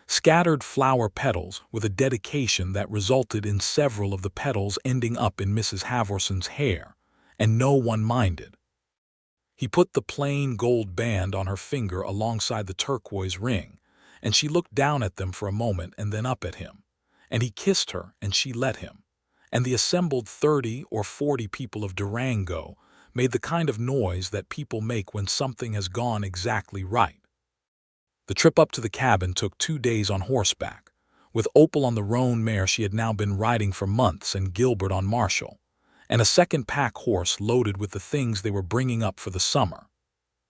scattered flower petals with a dedication that resulted in several of the petals ending up in Mrs. Havorson's hair, and no one minded. He put the plain gold band on her finger alongside the turquoise ring, and she looked down at them for a moment and then up at him, and he kissed her and she let him, and the assembled 30 or 40 people of Durango made the kind of noise that people make when something has gone exactly right. The trip up to the cabin took 2 days on horseback, with Opal on the roan mare she had now been riding for months and Gilbert on Marshall, and a second pack horse loaded with the things they were bringing up for the summer.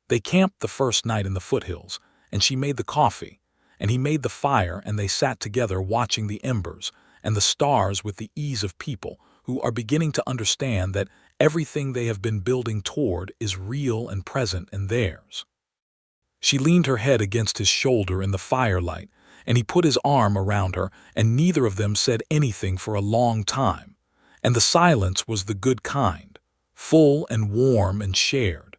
They camped the first night in the foothills, and she made the coffee, and he made the fire, and they sat together watching the embers and the stars with the ease of people who are beginning to understand that everything they have been building toward is real and present and theirs. She leaned her head against his shoulder in the firelight, and he put his arm around her, and neither of them said anything for a long time, and the silence was the good kind, full and warm and shared.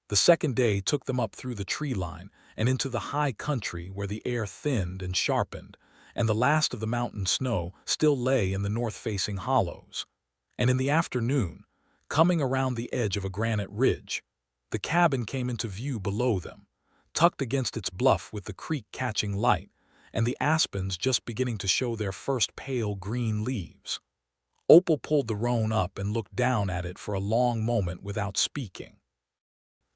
The second day took them up through the tree line and into the high country where the air thinned and sharpened, and the last of the mountain snow still lay in the north-facing hollows. And in the afternoon, coming around the edge of a granite ridge, the cabin came into view below them, tucked against its bluff with the creek catching light, and the aspens just beginning to show their first pale green leaves. Opal pulled the roan up and looked down at it for a long moment without speaking.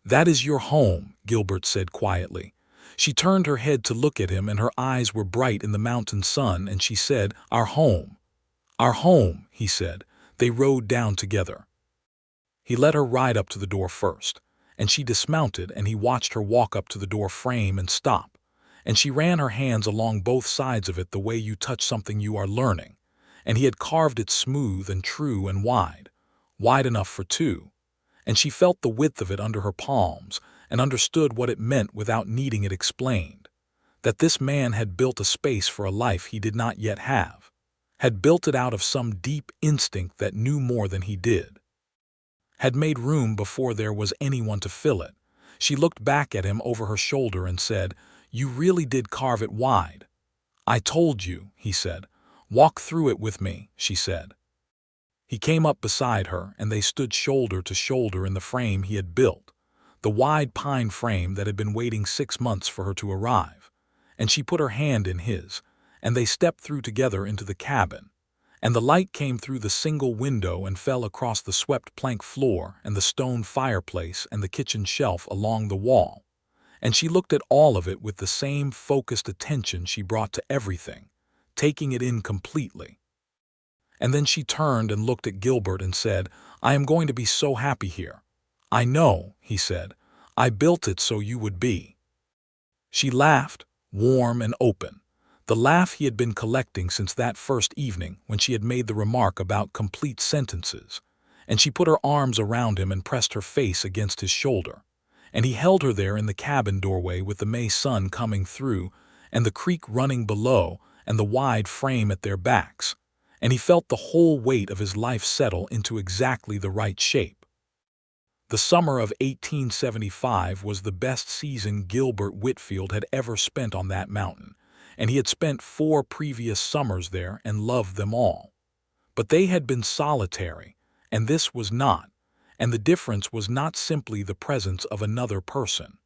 "That is your home," Gilbert said quietly. She turned her head to look at him, and her eyes were bright in the mountain sun, and she said, "Our home." "Our home," he said. They rode down together. He let her ride up to the door first, and she dismounted, and he watched her walk up to the door frame and stop, and she ran her hands along both sides of it the way you touch something you are learning, and he had carved it smooth and true and wide enough for two, and she felt the width of it under her palms and understood what it meant without needing it explained, that this man had built a space for a life he did not yet have, had built it out of some deep instinct that knew more than he did, had made room before there was anyone to fill it. She looked back at him over her shoulder and said, "You really did carve it wide." "I told you," he said. "Walk through it with me," she said. He came up beside her, and they stood shoulder to shoulder in the frame he had built, the wide pine frame that had been waiting 6 months for her to arrive, and she put her hand in his, and they stepped through together into the cabin, and the light came through the single window and fell across the swept plank floor and the stone fireplace and the kitchen shelf along the wall, and she looked at all of it with the same focused attention she brought to everything, taking it in completely. And then she turned and looked at Gilbert and said, "I am going to be so happy here." "I know," he said. "I built it so you would be." She laughed, warm and open, the laugh he had been collecting since that first evening when she had made the remark about complete sentences, and she put her arms around him and pressed her face against his shoulder, and he held her there in the cabin doorway with the May sun coming through and the creek running below and the wide frame at their backs, and he felt the whole weight of his life settle into exactly the right shape. The summer of 1875 was the best season Gilbert Whitfield had ever spent on that mountain, and he had spent 4 previous summers there and loved them all. But they had been solitary, and this was not, and the difference was not simply the presence of another person.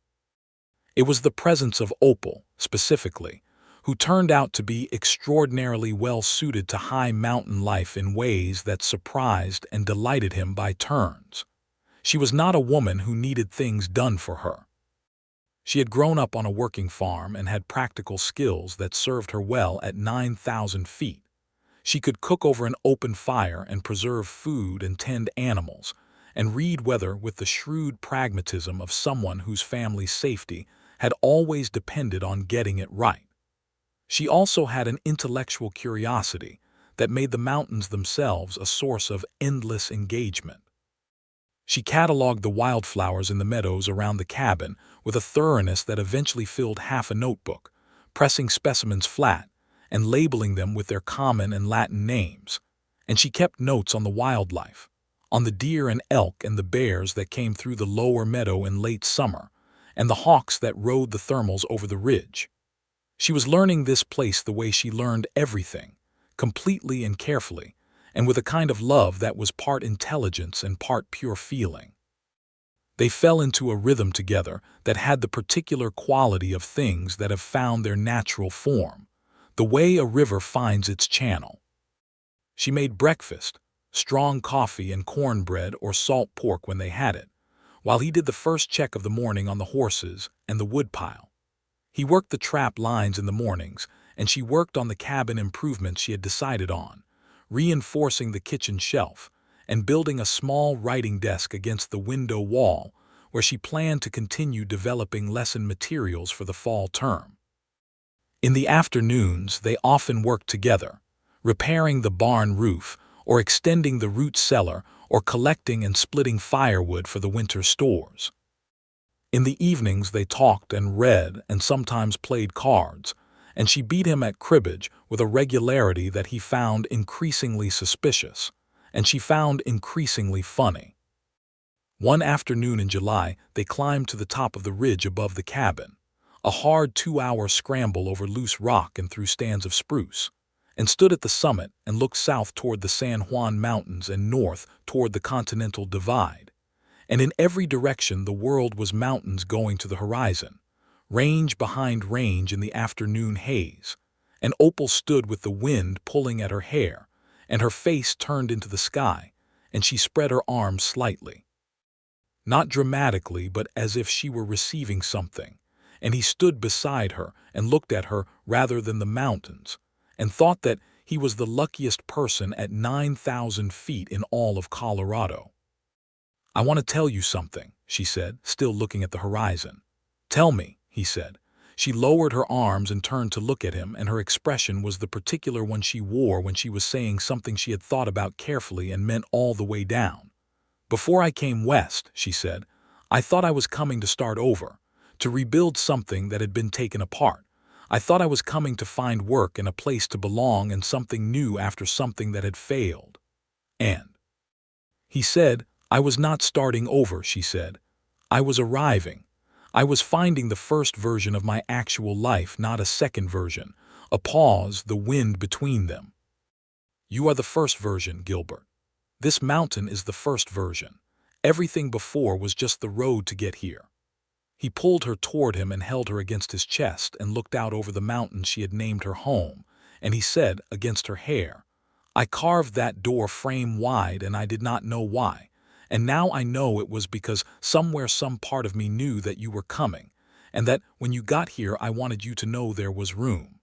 It was the presence of Opal, specifically, who turned out to be extraordinarily well suited to high mountain life in ways that surprised and delighted him by turns. She was not a woman who needed things done for her. She had grown up on a working farm and had practical skills that served her well at 9,000 feet. She could cook over an open fire and preserve food and tend animals, and read weather with the shrewd pragmatism of someone whose family's safety had always depended on getting it right. She also had an intellectual curiosity that made the mountains themselves a source of endless engagement. She cataloged the wildflowers in the meadows around the cabin with a thoroughness that eventually filled half a notebook, pressing specimens flat and labeling them with their common and Latin names. And she kept notes on the wildlife, on the deer and elk and the bears that came through the lower meadow in late summer, and the hawks that rode the thermals over the ridge. She was learning this place the way she learned everything, completely and carefully, and with a kind of love that was part intelligence and part pure feeling. They fell into a rhythm together that had the particular quality of things that have found their natural form, the way a river finds its channel. She made breakfast, strong coffee and cornbread or salt pork when they had it, while he did the first check of the morning on the horses and the woodpile. He worked the trap lines in the mornings, and she worked on the cabin improvements she had decided on, reinforcing the kitchen shelf and building a small writing desk against the window wall where she planned to continue developing lesson materials for the fall term. In the afternoons, they often worked together, repairing the barn roof or extending the root cellar or collecting and splitting firewood for the winter stores. In the evenings, they talked and read and sometimes played cards, and she beat him at cribbage with a regularity that he found increasingly suspicious, and she found increasingly funny. One afternoon in July, they climbed to the top of the ridge above the cabin, a hard 2-hour scramble over loose rock and through stands of spruce, and stood at the summit and looked south toward the San Juan Mountains and north toward the Continental Divide. And in every direction the world was mountains going to the horizon, range behind range in the afternoon haze, and Opal stood with the wind pulling at her hair, and her face turned into the sky, and she spread her arms slightly. Not dramatically, but as if she were receiving something, and he stood beside her and looked at her rather than the mountains, and thought that he was the luckiest person at 9,000 feet in all of Colorado. "I want to tell you something," she said, still looking at the horizon. "Tell me," he said. She lowered her arms and turned to look at him, and her expression was the particular one she wore when she was saying something she had thought about carefully and meant all the way down. "Before I came west," she said, "I thought I was coming to start over, to rebuild something that had been taken apart. I thought I was coming to find work and a place to belong and something new after something that had failed. And," he said, "I was not starting over," she said. "I was arriving. I was finding the first version of my actual life, not a second version, a pause, the wind between them. You are the first version, Gilbert. This mountain is the first version. Everything before was just the road to get here." He pulled her toward him and held her against his chest and looked out over the mountain she had named her home, and he said, against her hair, "I carved that door frame wide and I did not know why. And now I know it was because somewhere some part of me knew that you were coming, and that when you got here I wanted you to know there was room."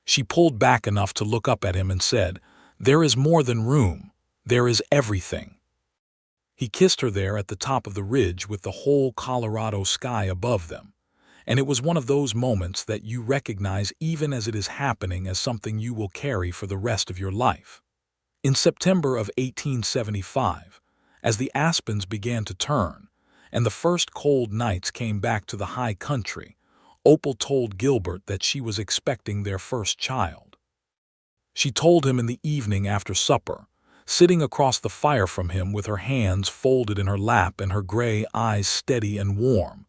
She pulled back enough to look up at him and said, "There is more than room. There is everything." He kissed her there at the top of the ridge with the whole Colorado sky above them, and it was one of those moments that you recognize even as it is happening as something you will carry for the rest of your life. In September of 1875, as the aspens began to turn, and the first cold nights came back to the high country, Opal told Gilbert that she was expecting their first child. She told him in the evening after supper, sitting across the fire from him with her hands folded in her lap and her gray eyes steady and warm,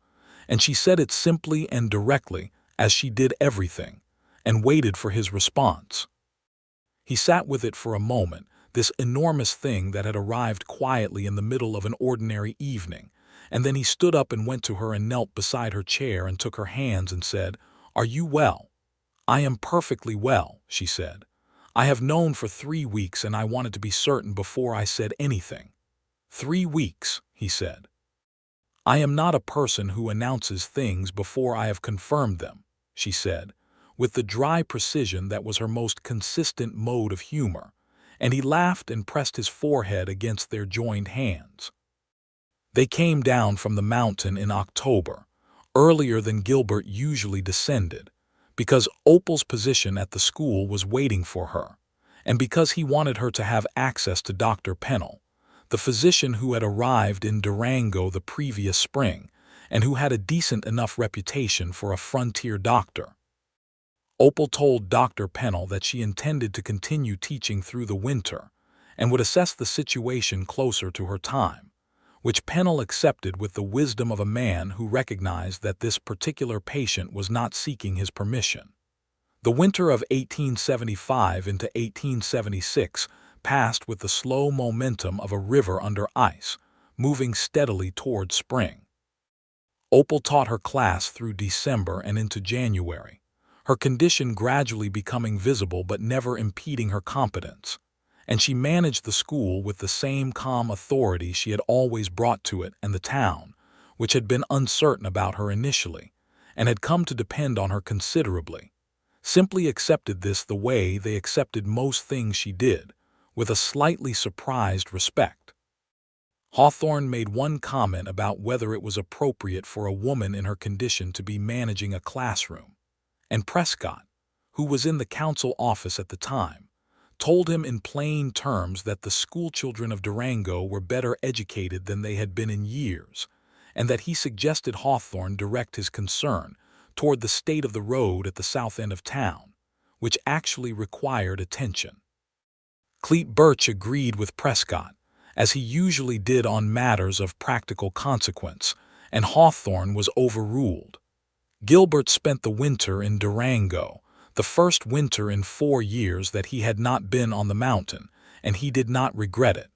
and she said it simply and directly, as she did everything, and waited for his response. He sat with it for a moment, this enormous thing that had arrived quietly in the middle of an ordinary evening, and then he stood up and went to her and knelt beside her chair and took her hands and said, "Are you well?" "I am perfectly well," she said. "I have known for 3 weeks and I wanted to be certain before I said anything." 3 weeks, he said. "I am not a person who announces things before I have confirmed them," she said, with the dry precision that was her most consistent mode of humor, and he laughed and pressed his forehead against their joined hands. They came down from the mountain in October, earlier than Gilbert usually descended, because Opal's position at the school was waiting for her, and because he wanted her to have access to Dr. Pennell, the physician who had arrived in Durango the previous spring and who had a decent enough reputation for a frontier doctor. Opal told Dr. Pennell that she intended to continue teaching through the winter and would assess the situation closer to her time, which Pennell accepted with the wisdom of a man who recognized that this particular patient was not seeking his permission. The winter of 1875 into 1876 passed with the slow momentum of a river under ice, moving steadily toward spring. Opal taught her class through December and into January, her condition gradually becoming visible but never impeding her competence, and she managed the school with the same calm authority she had always brought to it and the town, which had been uncertain about her initially, and had come to depend on her considerably, simply accepted this the way they accepted most things she did, with a slightly surprised respect. Hawthorne made one comment about whether it was appropriate for a woman in her condition to be managing a classroom, and Prescott, who was in the council office at the time, told him in plain terms that the schoolchildren of Durango were better educated than they had been in years, and that he suggested Hawthorne direct his concern toward the state of the road at the south end of town, which actually required attention. Clete Birch agreed with Prescott, as he usually did on matters of practical consequence, and Hawthorne was overruled. Gilbert spent the winter in Durango, the first winter in 4 years that he had not been on the mountain, and he did not regret it.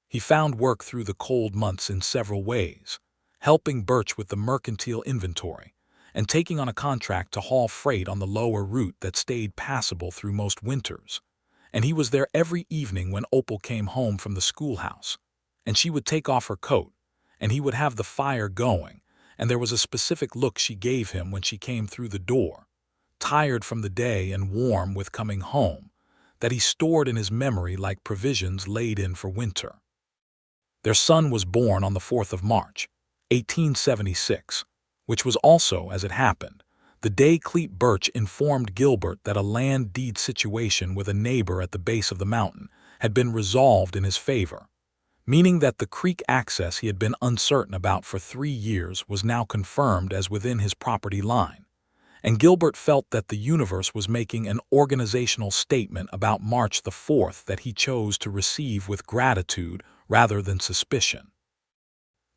He found work through the cold months in several ways, helping Birch with the mercantile inventory, and taking on a contract to haul freight on the lower route that stayed passable through most winters. And he was there every evening when Opal came home from the schoolhouse, and she would take off her coat, and he would have the fire going, and there was a specific look she gave him when she came through the door, tired from the day and warm with coming home, that he stored in his memory like provisions laid in for winter. Their son was born on the 4th of March, 1876, which was also, as it happened, the day Clete Birch informed Gilbert that a land deed situation with a neighbor at the base of the mountain had been resolved in his favor, meaning that the creek access he had been uncertain about for 3 years was now confirmed as within his property line, and Gilbert felt that the universe was making an organizational statement about March the 4th that he chose to receive with gratitude rather than suspicion.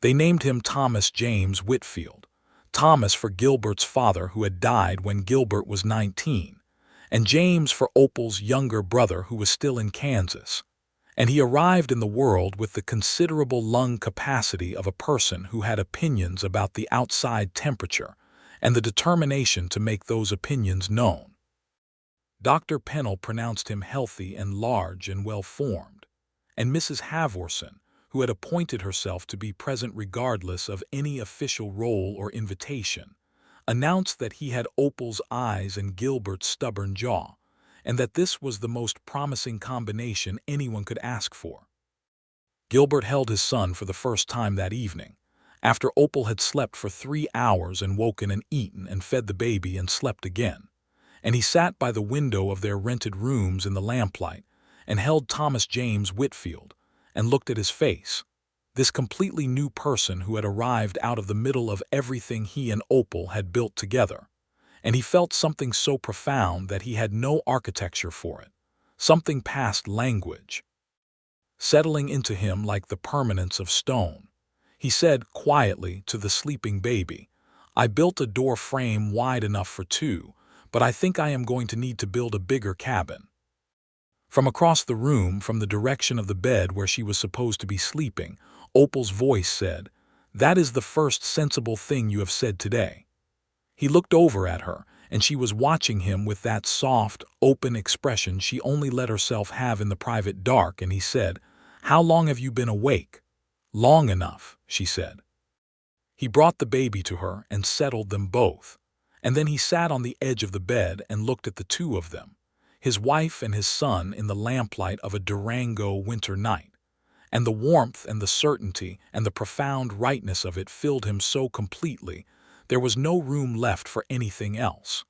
They named him Thomas James Whitfield, Thomas for Gilbert's father who had died when Gilbert was 19, and James for Opal's younger brother who was still in Kansas, and he arrived in the world with the considerable lung capacity of a person who had opinions about the outside temperature and the determination to make those opinions known. Dr. Pennell pronounced him healthy and large and well-formed, and Mrs. Havorson, who had appointed herself to be present regardless of any official role or invitation, announced that he had Opal's eyes and Gilbert's stubborn jaw, and that this was the most promising combination anyone could ask for. Gilbert held his son for the first time that evening, after Opal had slept for 3 hours and woken and eaten and fed the baby and slept again, and he sat by the window of their rented rooms in the lamplight and held Thomas James Whitfield, and looked at his face, this completely new person who had arrived out of the middle of everything he and Opal had built together, and he felt something so profound that he had no architecture for it, something past language, settling into him like the permanence of stone. He said quietly to the sleeping baby, "I built a door frame wide enough for 2, but I think I am going to need to build a bigger cabin." From across the room, from the direction of the bed where she was supposed to be sleeping, Opal's voice said, "That is the first sensible thing you have said today." He looked over at her, and she was watching him with that soft, open expression she only let herself have in the private dark, and he said, "How long have you been awake?" "Long enough," she said. He brought the baby to her and settled them both, and then he sat on the edge of the bed and looked at the two of them, his wife and his son, in the lamplight of a Durango winter night, and the warmth and the certainty and the profound rightness of it filled him so completely there was no room left for anything else.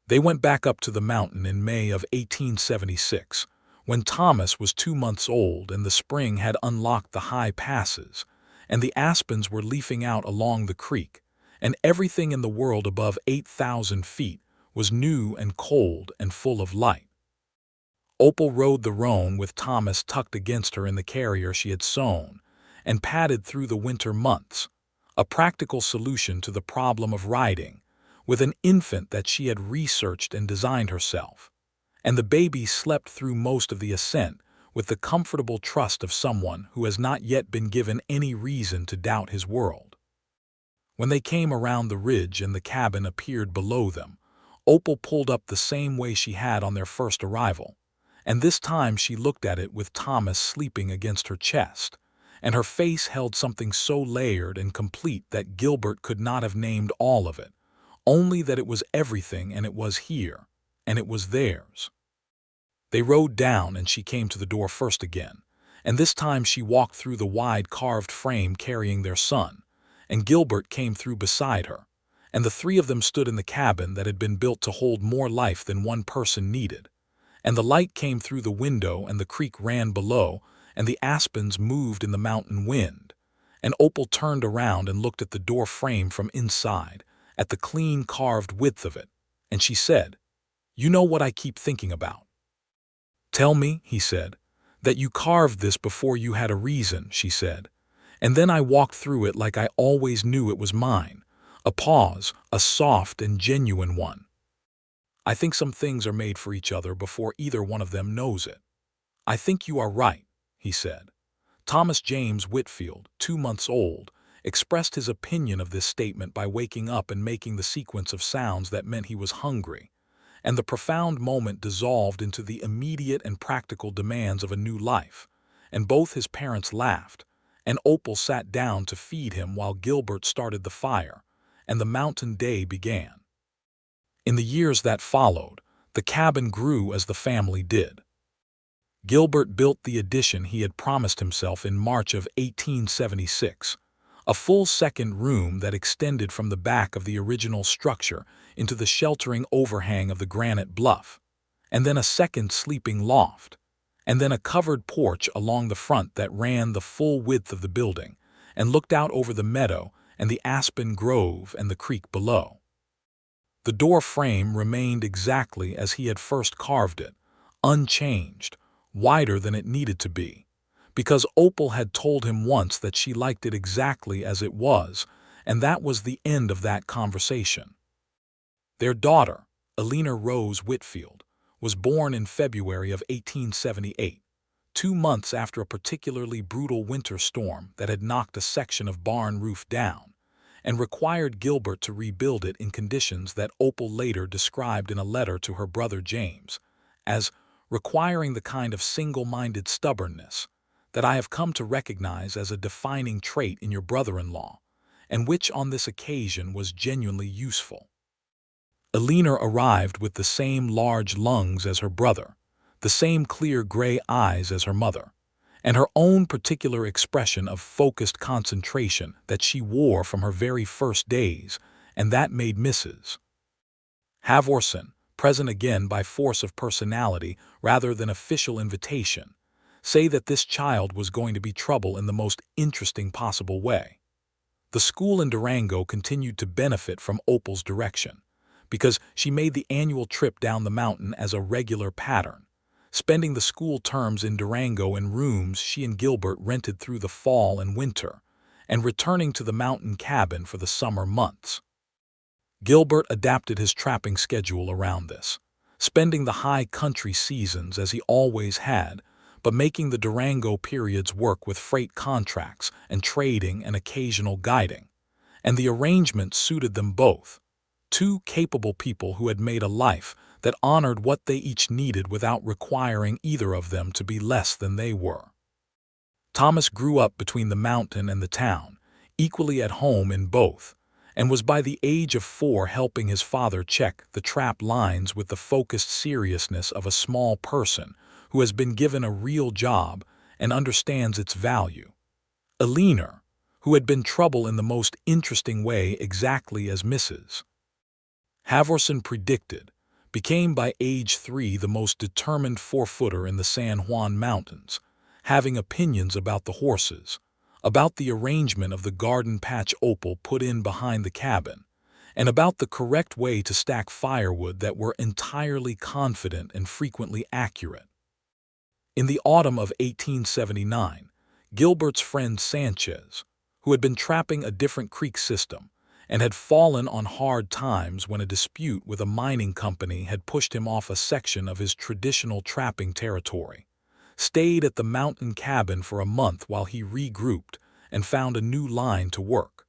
They went back up to the mountain in May of 1876, when Thomas was 2 months old and the spring had unlocked the high passes, and the aspens were leafing out along the creek, and everything in the world above 8,000 feet was new and cold and full of light. Opal rode the roan with Thomas tucked against her in the carrier she had sewn, and padded through the winter months, a practical solution to the problem of riding, with an infant that she had researched and designed herself, and the baby slept through most of the ascent with the comfortable trust of someone who has not yet been given any reason to doubt his world. When they came around the ridge and the cabin appeared below them, Opal pulled up the same way she had on their first arrival, and this time she looked at it with Thomas sleeping against her chest, and her face held something so layered and complete that Gilbert could not have named all of it, only that it was everything, and it was here, and it was theirs. They rode down and she came to the door first again, and this time she walked through the wide carved frame carrying their son, and Gilbert came through beside her, and the three of them stood in the cabin that had been built to hold more life than one person needed, and the light came through the window and the creek ran below and the aspens moved in the mountain wind, and Opal turned around and looked at the door frame from inside, at the clean carved width of it, and she said, "You know what I keep thinking about." "Tell me," he said. "That you carved this before you had a reason," she said. "And then I walked through it like I always knew it was mine, a pause, a soft and genuine one. I think some things are made for each other before either one of them knows it." "I think you are right," he said. Thomas James Whitfield, 2 months old, expressed his opinion of this statement by waking up and making the sequence of sounds that meant he was hungry, and the profound moment dissolved into the immediate and practical demands of a new life, and both his parents laughed, and Opal sat down to feed him while Gilbert started the fire, and the mountain day began. In the years that followed, the cabin grew as the family did. Gilbert built the addition he had promised himself in March of 1876, a full second room that extended from the back of the original structure into the sheltering overhang of the granite bluff, and then a second sleeping loft, and then a covered porch along the front that ran the full width of the building and looked out over the meadow and the aspen grove and the creek below. The door frame remained exactly as he had first carved it, unchanged, wider than it needed to be, because Opal had told him once that she liked it exactly as it was, and that was the end of that conversation. Their daughter, Eleanor Rose Whitfield, was born in February of 1878, 2 months after a particularly brutal winter storm that had knocked a section of barn roof down, and required Gilbert to rebuild it in conditions that Opal later described in a letter to her brother James as requiring the kind of single-minded stubbornness that I have come to recognize as a defining trait in your brother-in-law, and which on this occasion was genuinely useful. Eleanor arrived with the same large lungs as her brother, the same clear gray eyes as her mother, and her own particular expression of focused concentration that she wore from her very first days, and that made Mrs. Havorson, present again by force of personality rather than official invitation, say that this child was going to be trouble in the most interesting possible way. The school in Durango continued to benefit from Opal's direction, because she made the annual trip down the mountain as a regular pattern, spending the school terms in Durango in rooms she and Gilbert rented through the fall and winter, and returning to the mountain cabin for the summer months. Gilbert adapted his trapping schedule around this, spending the high country seasons as he always had, but making the Durango periods work with freight contracts and trading and occasional guiding, and the arrangement suited them both, two capable people who had made a life that honored what they each needed without requiring either of them to be less than they were. Thomas grew up between the mountain and the town, equally at home in both, and was by the age of 4 helping his father check the trap lines with the focused seriousness of a small person who has been given a real job and understands its value. Eleanor, who had been trouble in the most interesting way exactly as Mrs. Havorson predicted, became by age 3 the most determined four-footer in the San Juan Mountains, having opinions about the horses, about the arrangement of the garden patch Opal put in behind the cabin, and about the correct way to stack firewood that were entirely confident and frequently accurate. In the autumn of 1879, Gilbert's friend Sanchez, who had been trapping a different creek system and had fallen on hard times when a dispute with a mining company had pushed him off a section of his traditional trapping territory, stayed at the mountain cabin for a month while he regrouped and found a new line to work.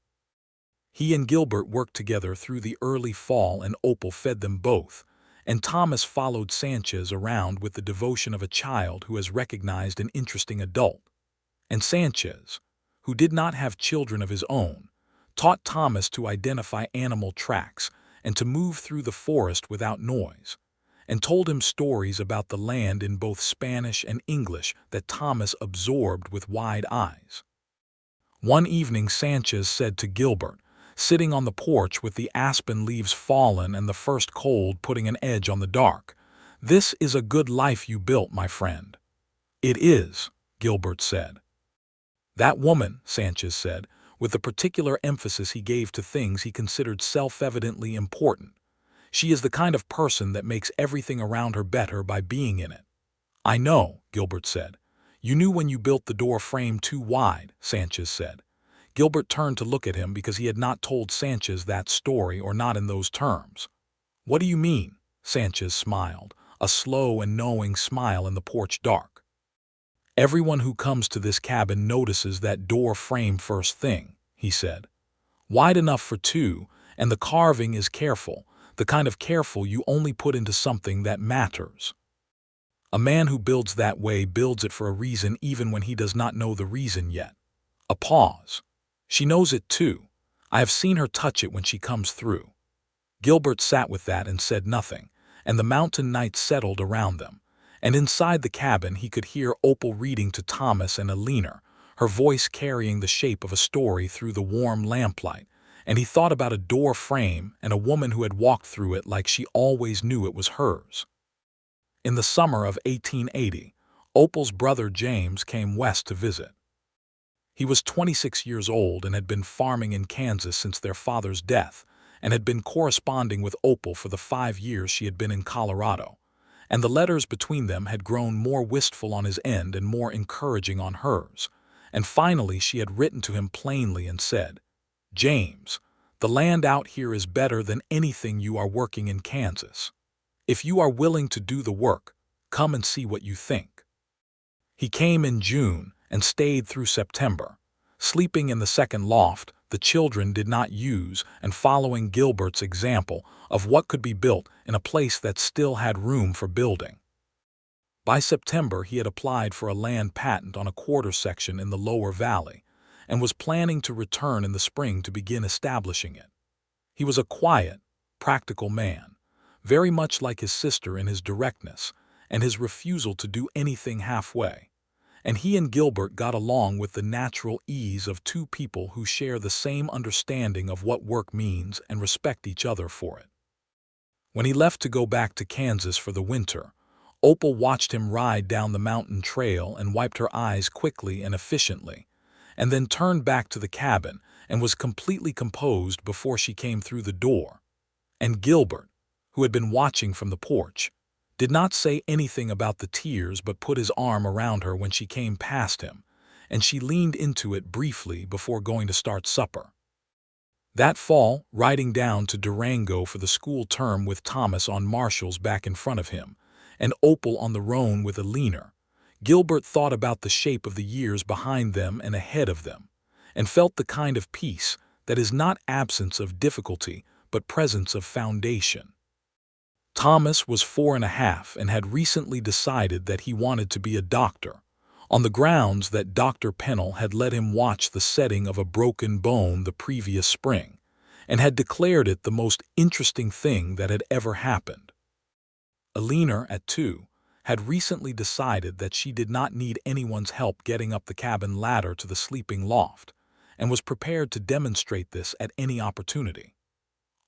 He and Gilbert worked together through the early fall, and Opal fed them both, and Thomas followed Sanchez around with the devotion of a child who has recognized an interesting adult. And Sanchez, who did not have children of his own, taught Thomas to identify animal tracks and to move through the forest without noise, and told him stories about the land in both Spanish and English that Thomas absorbed with wide eyes. One evening Sanchez said to Gilbert, sitting on the porch with the aspen leaves fallen and the first cold putting an edge on the dark, "This is a good life you built, my friend." "It is," Gilbert said. "That woman," Sanchez said, with the particular emphasis he gave to things he considered self-evidently important, "she is the kind of person that makes everything around her better by being in it." "I know," Gilbert said. "You knew when you built the door frame too wide," Sanchez said. Gilbert turned to look at him because he had not told Sanchez that story, or not in those terms. "What do you mean?" Sanchez smiled, a slow and knowing smile in the porch dark. "Everyone who comes to this cabin notices that door frame first thing," he said. "Wide enough for two, and the carving is careful, the kind of careful you only put into something that matters. A man who builds that way builds it for a reason even when he does not know the reason yet." A pause. "She knows it too. I have seen her touch it when she comes through." Gilbert sat with that and said nothing, and the mountain night settled around them, and inside the cabin he could hear Opal reading to Thomas and Eleanor, her voice carrying the shape of a story through the warm lamplight, and he thought about a door frame and a woman who had walked through it like she always knew it was hers. In the summer of 1880, Opal's brother James came west to visit. He was 26 years old and had been farming in Kansas since their father's death, and had been corresponding with Opal for the 5 years she had been in Colorado, and the letters between them had grown more wistful on his end and more encouraging on hers, and finally she had written to him plainly and said, "James, the land out here is better than anything you are working in Kansas. If you are willing to do the work, come and see what you think." He came in June and stayed through September, sleeping in the second loft the children did not use and following Gilbert's example of what could be built in a place that still had room for building. By September he had applied for a land patent on a quarter section in the lower valley and was planning to return in the spring to begin establishing it. He was a quiet, practical man, very much like his sister in his directness and his refusal to do anything halfway, and he and Gilbert got along with the natural ease of two people who share the same understanding of what work means and respect each other for it. When he left to go back to Kansas for the winter, Opal watched him ride down the mountain trail and wiped her eyes quickly and efficiently, and then turned back to the cabin and was completely composed before she came through the door. And Gilbert, who had been watching from the porch, did not say anything about the tears but put his arm around her when she came past him, and she leaned into it briefly before going to start supper. That fall, riding down to Durango for the school term with Thomas on Marshall's back in front of him, and Opal on the roan with Eleanor, Gilbert thought about the shape of the years behind them and ahead of them, and felt the kind of peace that is not absence of difficulty but presence of foundation. Thomas was 4.5 and had recently decided that he wanted to be a doctor, on the grounds that Dr. Pennell had let him watch the setting of a broken bone the previous spring, and had declared it the most interesting thing that had ever happened. Eleanor, at 2, had recently decided that she did not need anyone's help getting up the cabin ladder to the sleeping loft, and was prepared to demonstrate this at any opportunity.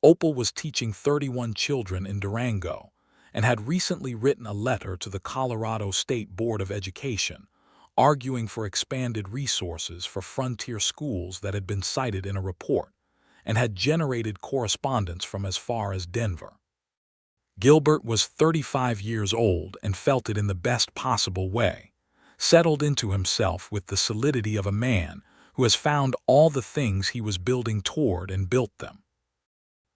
Opal was teaching 31 children in Durango, and had recently written a letter to the Colorado State Board of Education, arguing for expanded resources for frontier schools that had been cited in a report, and had generated correspondence from as far as Denver. Gilbert was 35 years old and felt it in the best possible way, settled into himself with the solidity of a man who has found all the things he was building toward and built them.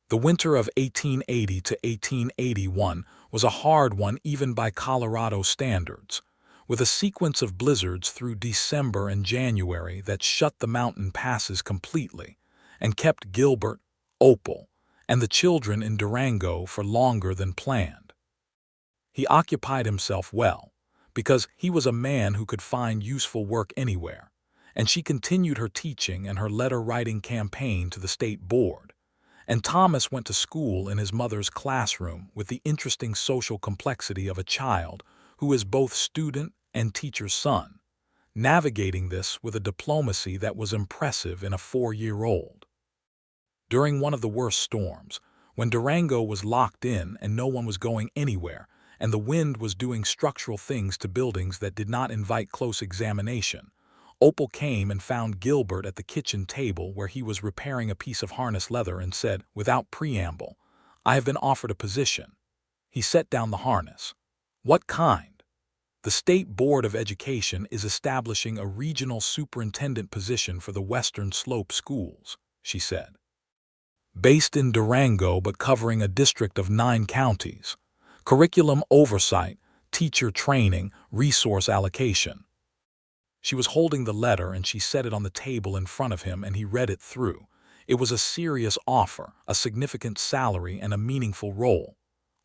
The winter of 1880 to 1881 was a hard one even by Colorado standards, with a sequence of blizzards through December and January that shut the mountain passes completely and kept Gilbert, Opal, and the children in Durango for longer than planned. He occupied himself well, because he was a man who could find useful work anywhere, and she continued her teaching and her letter-writing campaign to the state board, and Thomas went to school in his mother's classroom with the interesting social complexity of a child who is both student and teacher's son, navigating this with a diplomacy that was impressive in a 4-year-old. During one of the worst storms, when Durango was locked in and no one was going anywhere, and the wind was doing structural things to buildings that did not invite close examination, Opal came and found Gilbert at the kitchen table where he was repairing a piece of harness leather and said, without preamble, "I have been offered a position." He set down the harness. "What kind?" "The State Board of Education is establishing a regional superintendent position for the Western Slope schools," she said. "Based in Durango but covering a district of 9 counties. Curriculum oversight, teacher training, resource allocation." She was holding the letter and she set it on the table in front of him and he read it through. It was a serious offer, a significant salary, and a meaningful role.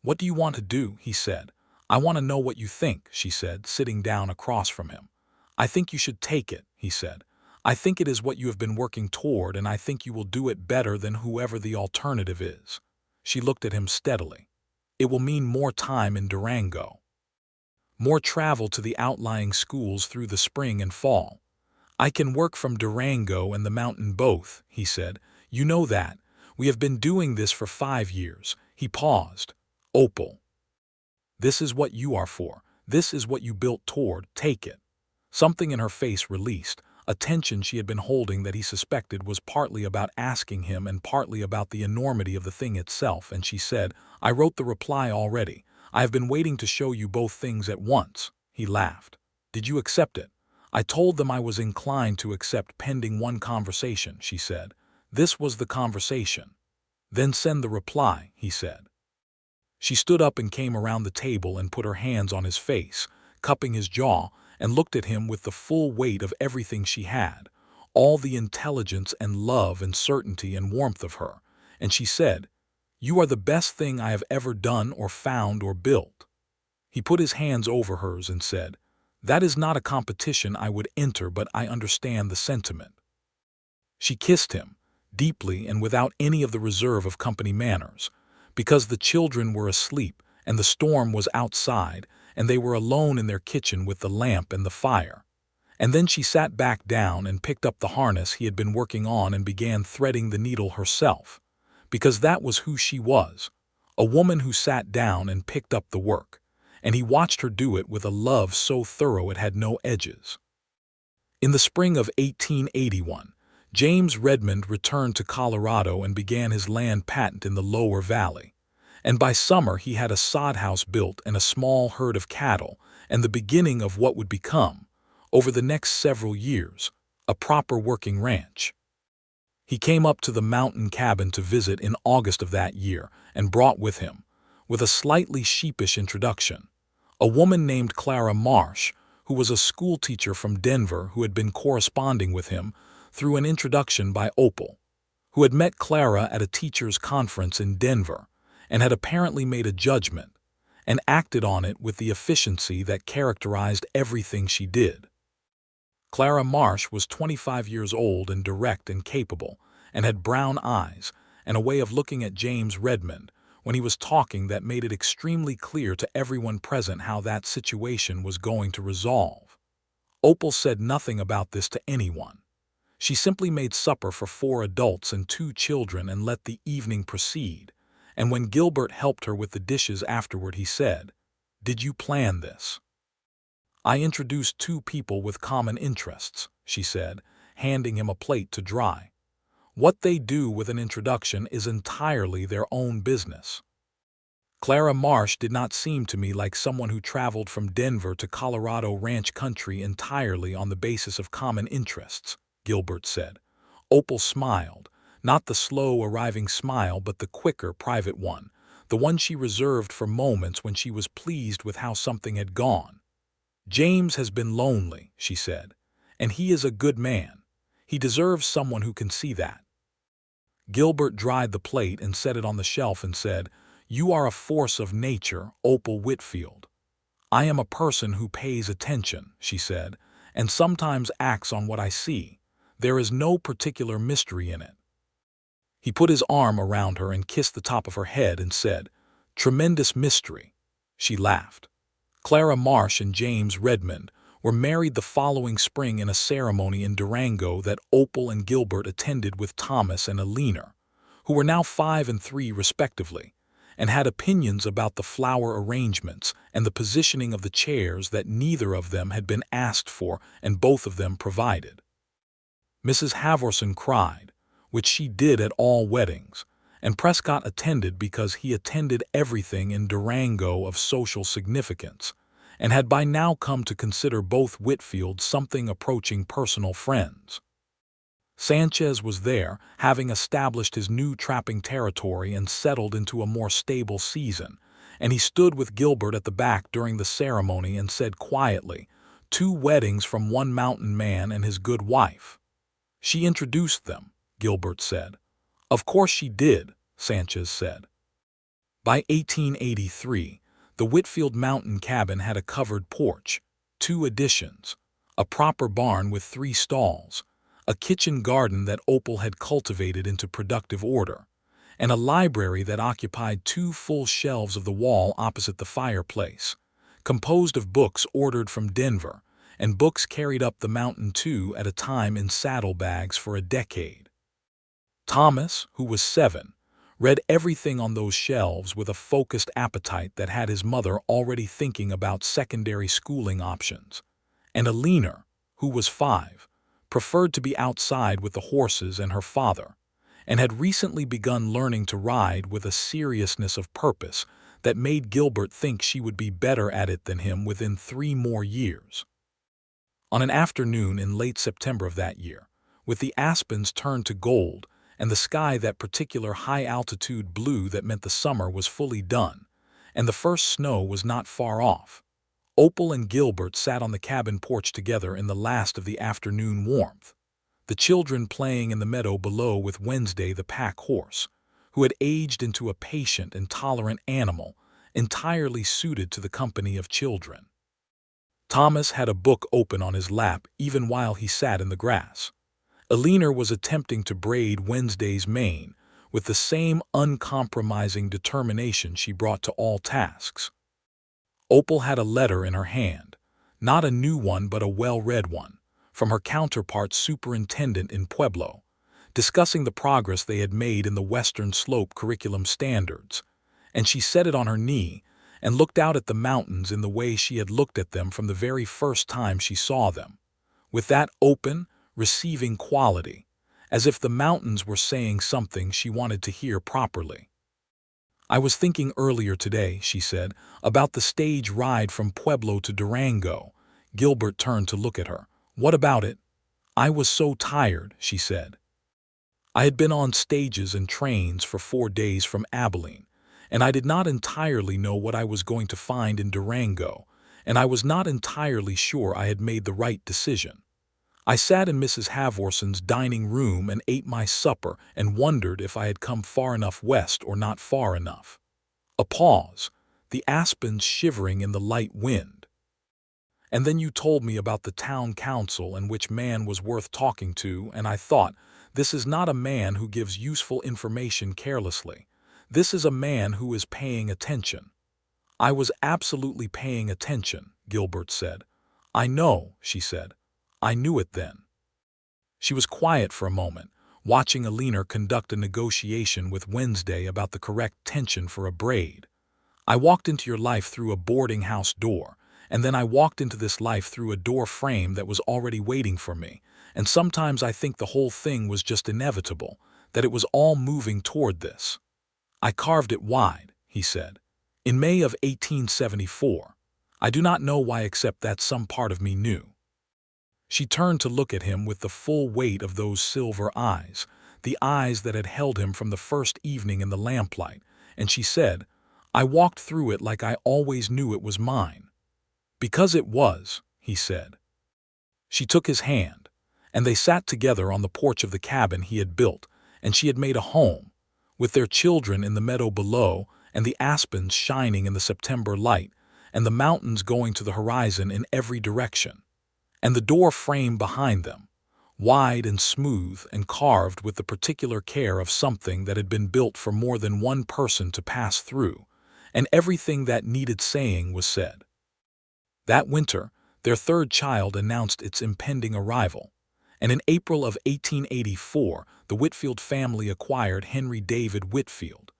"What do you want to do?" he said. "I want to know what you think," she said, sitting down across from him. "I think you should take it," he said. "I think it is what you have been working toward, and I think you will do it better than whoever the alternative is." She looked at him steadily. "It will mean more time in Durango. More travel to the outlying schools through the spring and fall." "I can work from Durango and the mountain both," he said. "You know that. We have been doing this for 5 years." He paused. "Opal, this is what you are for. This is what you built toward. Take it." Something in her face released, a tension she had been holding that he suspected was partly about asking him and partly about the enormity of the thing itself, and she said, "I wrote the reply already. I have been waiting to show you both things at once." He laughed. "Did you accept it?" "I told them I was inclined to accept pending one conversation," she said. "This was the conversation." "Then send the reply," he said. She stood up and came around the table and put her hands on his face, cupping his jaw, and looked at him with the full weight of everything she had, all the intelligence and love and certainty and warmth of her, and she said, "You are the best thing I have ever done or found or built." He put his hands over hers and said, "That is not a competition I would enter, but I understand the sentiment." She kissed him, deeply and without any of the reserve of company manners, because the children were asleep and the storm was outside and they were alone in their kitchen with the lamp and the fire. And then she sat back down and picked up the harness he had been working on and began threading the needle herself, because that was who she was, a woman who sat down and picked up the work, and he watched her do it with a love so thorough it had no edges. In the spring of 1881, James Redmond returned to Colorado and began his land patent in the lower valley, and by summer he had a sod house built and a small herd of cattle and the beginning of what would become, over the next several years, a proper working ranch. He came up to the mountain cabin to visit in August of that year and brought with him, with a slightly sheepish introduction, a woman named Clara Marsh, who was a schoolteacher from Denver who had been corresponding with him through an introduction by Opal, who had met Clara at a teachers' conference in Denver and had apparently made a judgment and acted on it with the efficiency that characterized everything she did. Clara Marsh was 25 years old and direct and capable, and had brown eyes and a way of looking at James Redmond when he was talking that made it extremely clear to everyone present how that situation was going to resolve. Opal said nothing about this to anyone. She simply made supper for 4 adults and 2 children and let the evening proceed, and when Gilbert helped her with the dishes afterward, he said, "Did you plan this?" "I introduced 2 people with common interests," she said, handing him a plate to dry. "What they do with an introduction is entirely their own business." Clara Marsh did not seem to me like someone who traveled from Denver to Colorado ranch country entirely on the basis of common interests, Gilbert said. Opal smiled, not the slow arriving smile but the quicker private one, the one she reserved for moments when she was pleased with how something had gone. "James has been lonely," she said, "and he is a good man. He deserves someone who can see that." Gilbert dried the plate and set it on the shelf and said, "You are a force of nature, Opal Whitfield." "I am a person who pays attention," she said, "and sometimes acts on what I see. There is no particular mystery in it." He put his arm around her and kissed the top of her head and said, "Tremendous mystery." She laughed. Clara Marsh and James Redmond were married the following spring in a ceremony in Durango that Opal and Gilbert attended with Thomas and Alina, who were now 5 and 3 respectively, and had opinions about the flower arrangements and the positioning of the chairs that neither of them had been asked for and both of them provided. Mrs. Havorson cried, which she did at all weddings, and Prescott attended because he attended everything in Durango of social significance, and had by now come to consider both Whitfield something approaching personal friends. Sanchez was there, having established his new trapping territory and settled into a more stable season, and he stood with Gilbert at the back during the ceremony and said quietly, "2 weddings from one mountain man and his good wife." "She introduced them," Gilbert said. "Of course she did," Sanchez said. By 1883, the Whitfield mountain cabin had a covered porch, 2 additions, a proper barn with 3 stalls, a kitchen garden that Opal had cultivated into productive order, and a library that occupied 2 full shelves of the wall opposite the fireplace, composed of books ordered from Denver, and books carried up the mountain 2 at a time in saddlebags for a decade. Thomas, who was 7, read everything on those shelves with a focused appetite that had his mother already thinking about secondary schooling options, and Alina, who was 5, preferred to be outside with the horses and her father, and had recently begun learning to ride with a seriousness of purpose that made Gilbert think she would be better at it than him within 3 more years. On an afternoon in late September of that year, with the aspens turned to gold and the sky that particular high-altitude blue that meant the summer was fully done, and the first snow was not far off, Opal and Gilbert sat on the cabin porch together in the last of the afternoon warmth, the children playing in the meadow below with Wednesday the pack horse, who had aged into a patient and tolerant animal entirely suited to the company of children. Thomas had a book open on his lap even while he sat in the grass. Alina was attempting to braid Wednesday's mane with the same uncompromising determination she brought to all tasks. Opal had a letter in her hand, not a new one but a well-read one, from her counterpart superintendent in Pueblo, discussing the progress they had made in the Western Slope curriculum standards, and she set it on her knee and looked out at the mountains in the way she had looked at them from the very first time she saw them, with that open, receiving quality, as if the mountains were saying something she wanted to hear properly. "I was thinking earlier today," she said, "about the stage ride from Pueblo to Durango." Gilbert turned to look at her. "What about it?" "I was so tired," she said. "I had been on stages and trains for 4 days from Abilene, and I did not entirely know what I was going to find in Durango, and I was not entirely sure I had made the right decision. I sat in Mrs. Havorson's dining room and ate my supper and wondered if I had come far enough west or not far enough." A pause, the aspens shivering in the light wind. And then you told me about the town council and which man was worth talking to, and I thought, this is not a man who gives useful information carelessly. This is a man who is paying attention." "I was absolutely paying attention," Gilbert said. "I know," she said. "I knew it then." She was quiet for a moment, watching Alina conduct a negotiation with Wednesday about the correct tension for a braid. "I walked into your life through a boarding house door, and then I walked into this life through a door frame that was already waiting for me, and sometimes I think the whole thing was just inevitable, that it was all moving toward this. I carved it wide," he said, "in May of 1874. I do not know why except that some part of me knew." She turned to look at him with the full weight of those silver eyes, the eyes that had held him from the first evening in the lamplight, and she said, "I walked through it like I always knew it was mine." "Because it was," he said. She took his hand, and they sat together on the porch of the cabin he had built, and she had made a home, with their children in the meadow below, and the aspens shining in the September light, and the mountains going to the horizon in every direction, and the door frame behind them, wide and smooth and carved with the particular care of something that had been built for more than one person to pass through, and everything that needed saying was said. That winter, their third child announced its impending arrival, and in April of 1884 the Whitfield family acquired Henry David Whitfield,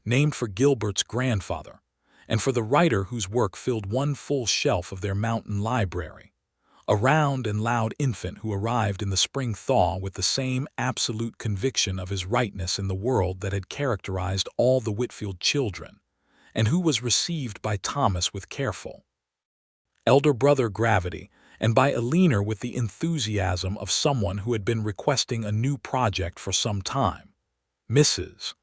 named for Gilbert's grandfather, and for the writer whose work filled one full shelf of their mountain library, a round and loud infant who arrived in the spring thaw with the same absolute conviction of his rightness in the world that had characterized all the Whitfield children, and who was received by Thomas with careful elder brother gravity, and by Alina with the enthusiasm of someone who had been requesting a new project for some time. Mrs.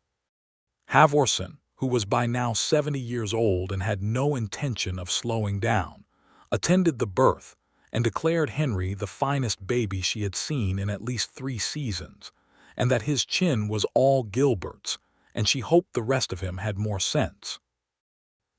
Havorson, who was by now 70 years old and had no intention of slowing down, attended the birth and declared Henry the finest baby she had seen in at least 3 seasons, and that his chin was all Gilbert's, and she hoped the rest of him had more sense.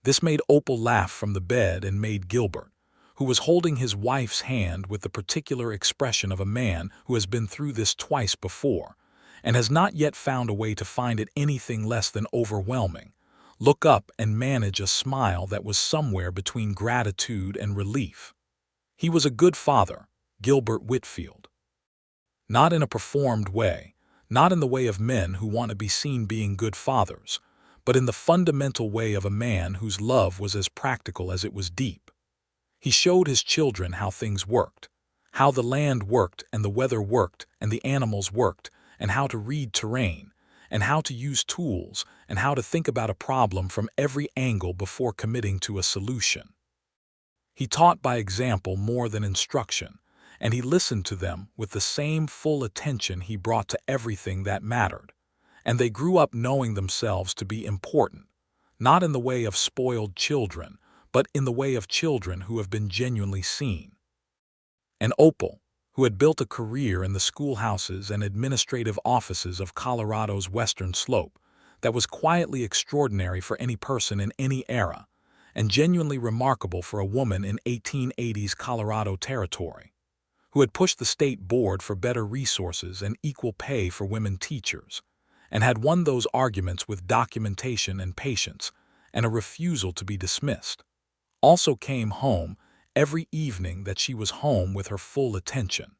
This made Opal laugh from the bed and made Gilbert, who was holding his wife's hand with the particular expression of a man who has been through this twice before, and has not yet found a way to find it anything less than overwhelming, look up and manage a smile that was somewhere between gratitude and relief. He was a good father, Gilbert Whitfield. Not in a performed way, not in the way of men who want to be seen being good fathers, but in the fundamental way of a man whose love was as practical as it was deep. He showed his children how things worked, how the land worked and the weather worked and the animals worked, and how to read terrain, and how to use tools, and how to think about a problem from every angle before committing to a solution. He taught by example more than instruction, and he listened to them with the same full attention he brought to everything that mattered, and they grew up knowing themselves to be important, not in the way of spoiled children, but in the way of children who have been genuinely seen. And Opal, who had built a career in the schoolhouses and administrative offices of Colorado's western slope, that was quietly extraordinary for any person in any era, and genuinely remarkable for a woman in 1880s Colorado territory, who had pushed the state board for better resources and equal pay for women teachers, and had won those arguments with documentation and patience, and a refusal to be dismissed, also came home every evening that she was home with her full attention,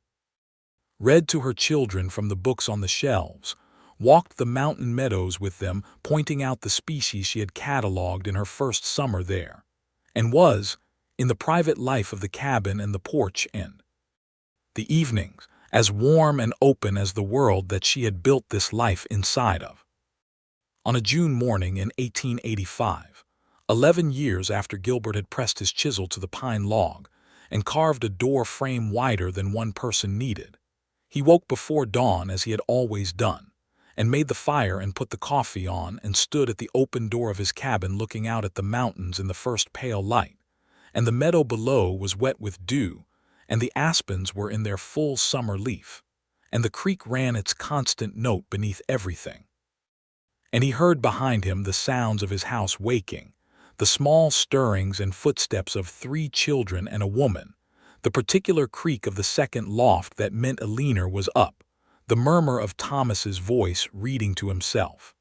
read to her children from the books on the shelves, walked the mountain meadows with them, pointing out the species she had catalogued in her first summer there, and was, in the private life of the cabin and the porch and the evenings, as warm and open as the world that she had built this life inside of. On a June morning in 1885, 11 years after Gilbert had pressed his chisel to the pine log and carved a door frame wider than one person needed, he woke before dawn as he had always done, and made the fire and put the coffee on and stood at the open door of his cabin looking out at the mountains in the first pale light, and the meadow below was wet with dew, and the aspens were in their full summer leaf, and the creek ran its constant note beneath everything. And he heard behind him the sounds of his house waking, the small stirrings and footsteps of 3 children and a woman, The particular creak of the second loft that meant a leaner was up, the murmur of Thomas's voice reading to himself.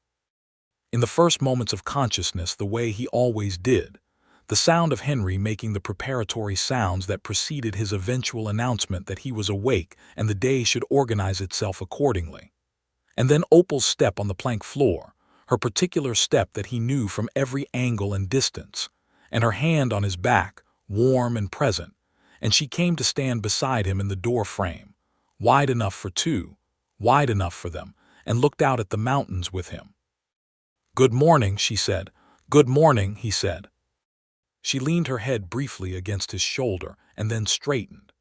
In the first moments of consciousness, the way he always did, the sound of Henry making the preparatory sounds that preceded his eventual announcement that he was awake and the day should organize itself accordingly. And then Opal's step on the plank floor, her particular step that he knew from every angle and distance, and her hand on his back, warm and present, and she came to stand beside him in the door frame, wide enough for two, wide enough for them, and looked out at the mountains with him. "Good morning," she said. "Good morning," he said. She leaned her head briefly against his shoulder and then straightened,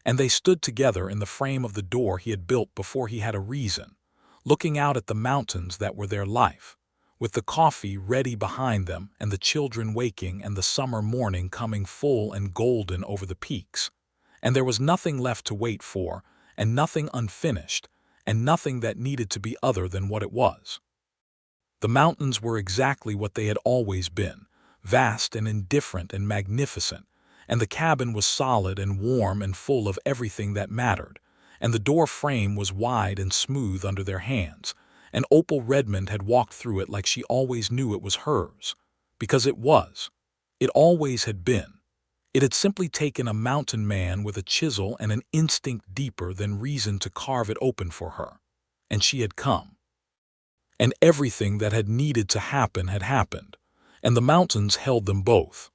and they stood together in the frame of the door he had built before he had a reason, looking out at the mountains that were their life, with the coffee ready behind them and the children waking and the summer morning coming full and golden over the peaks, and there was nothing left to wait for, and nothing unfinished, and nothing that needed to be other than what it was. The mountains were exactly what they had always been, vast and indifferent and magnificent, and the cabin was solid and warm and full of everything that mattered, and the door frame was wide and smooth under their hands, and Opal Redmond had walked through it like she always knew it was hers, because it was. It always had been. It had simply taken a mountain man with a chisel and an instinct deeper than reason to carve it open for her, and she had come. And everything that had needed to happen had happened, and the mountains held them both.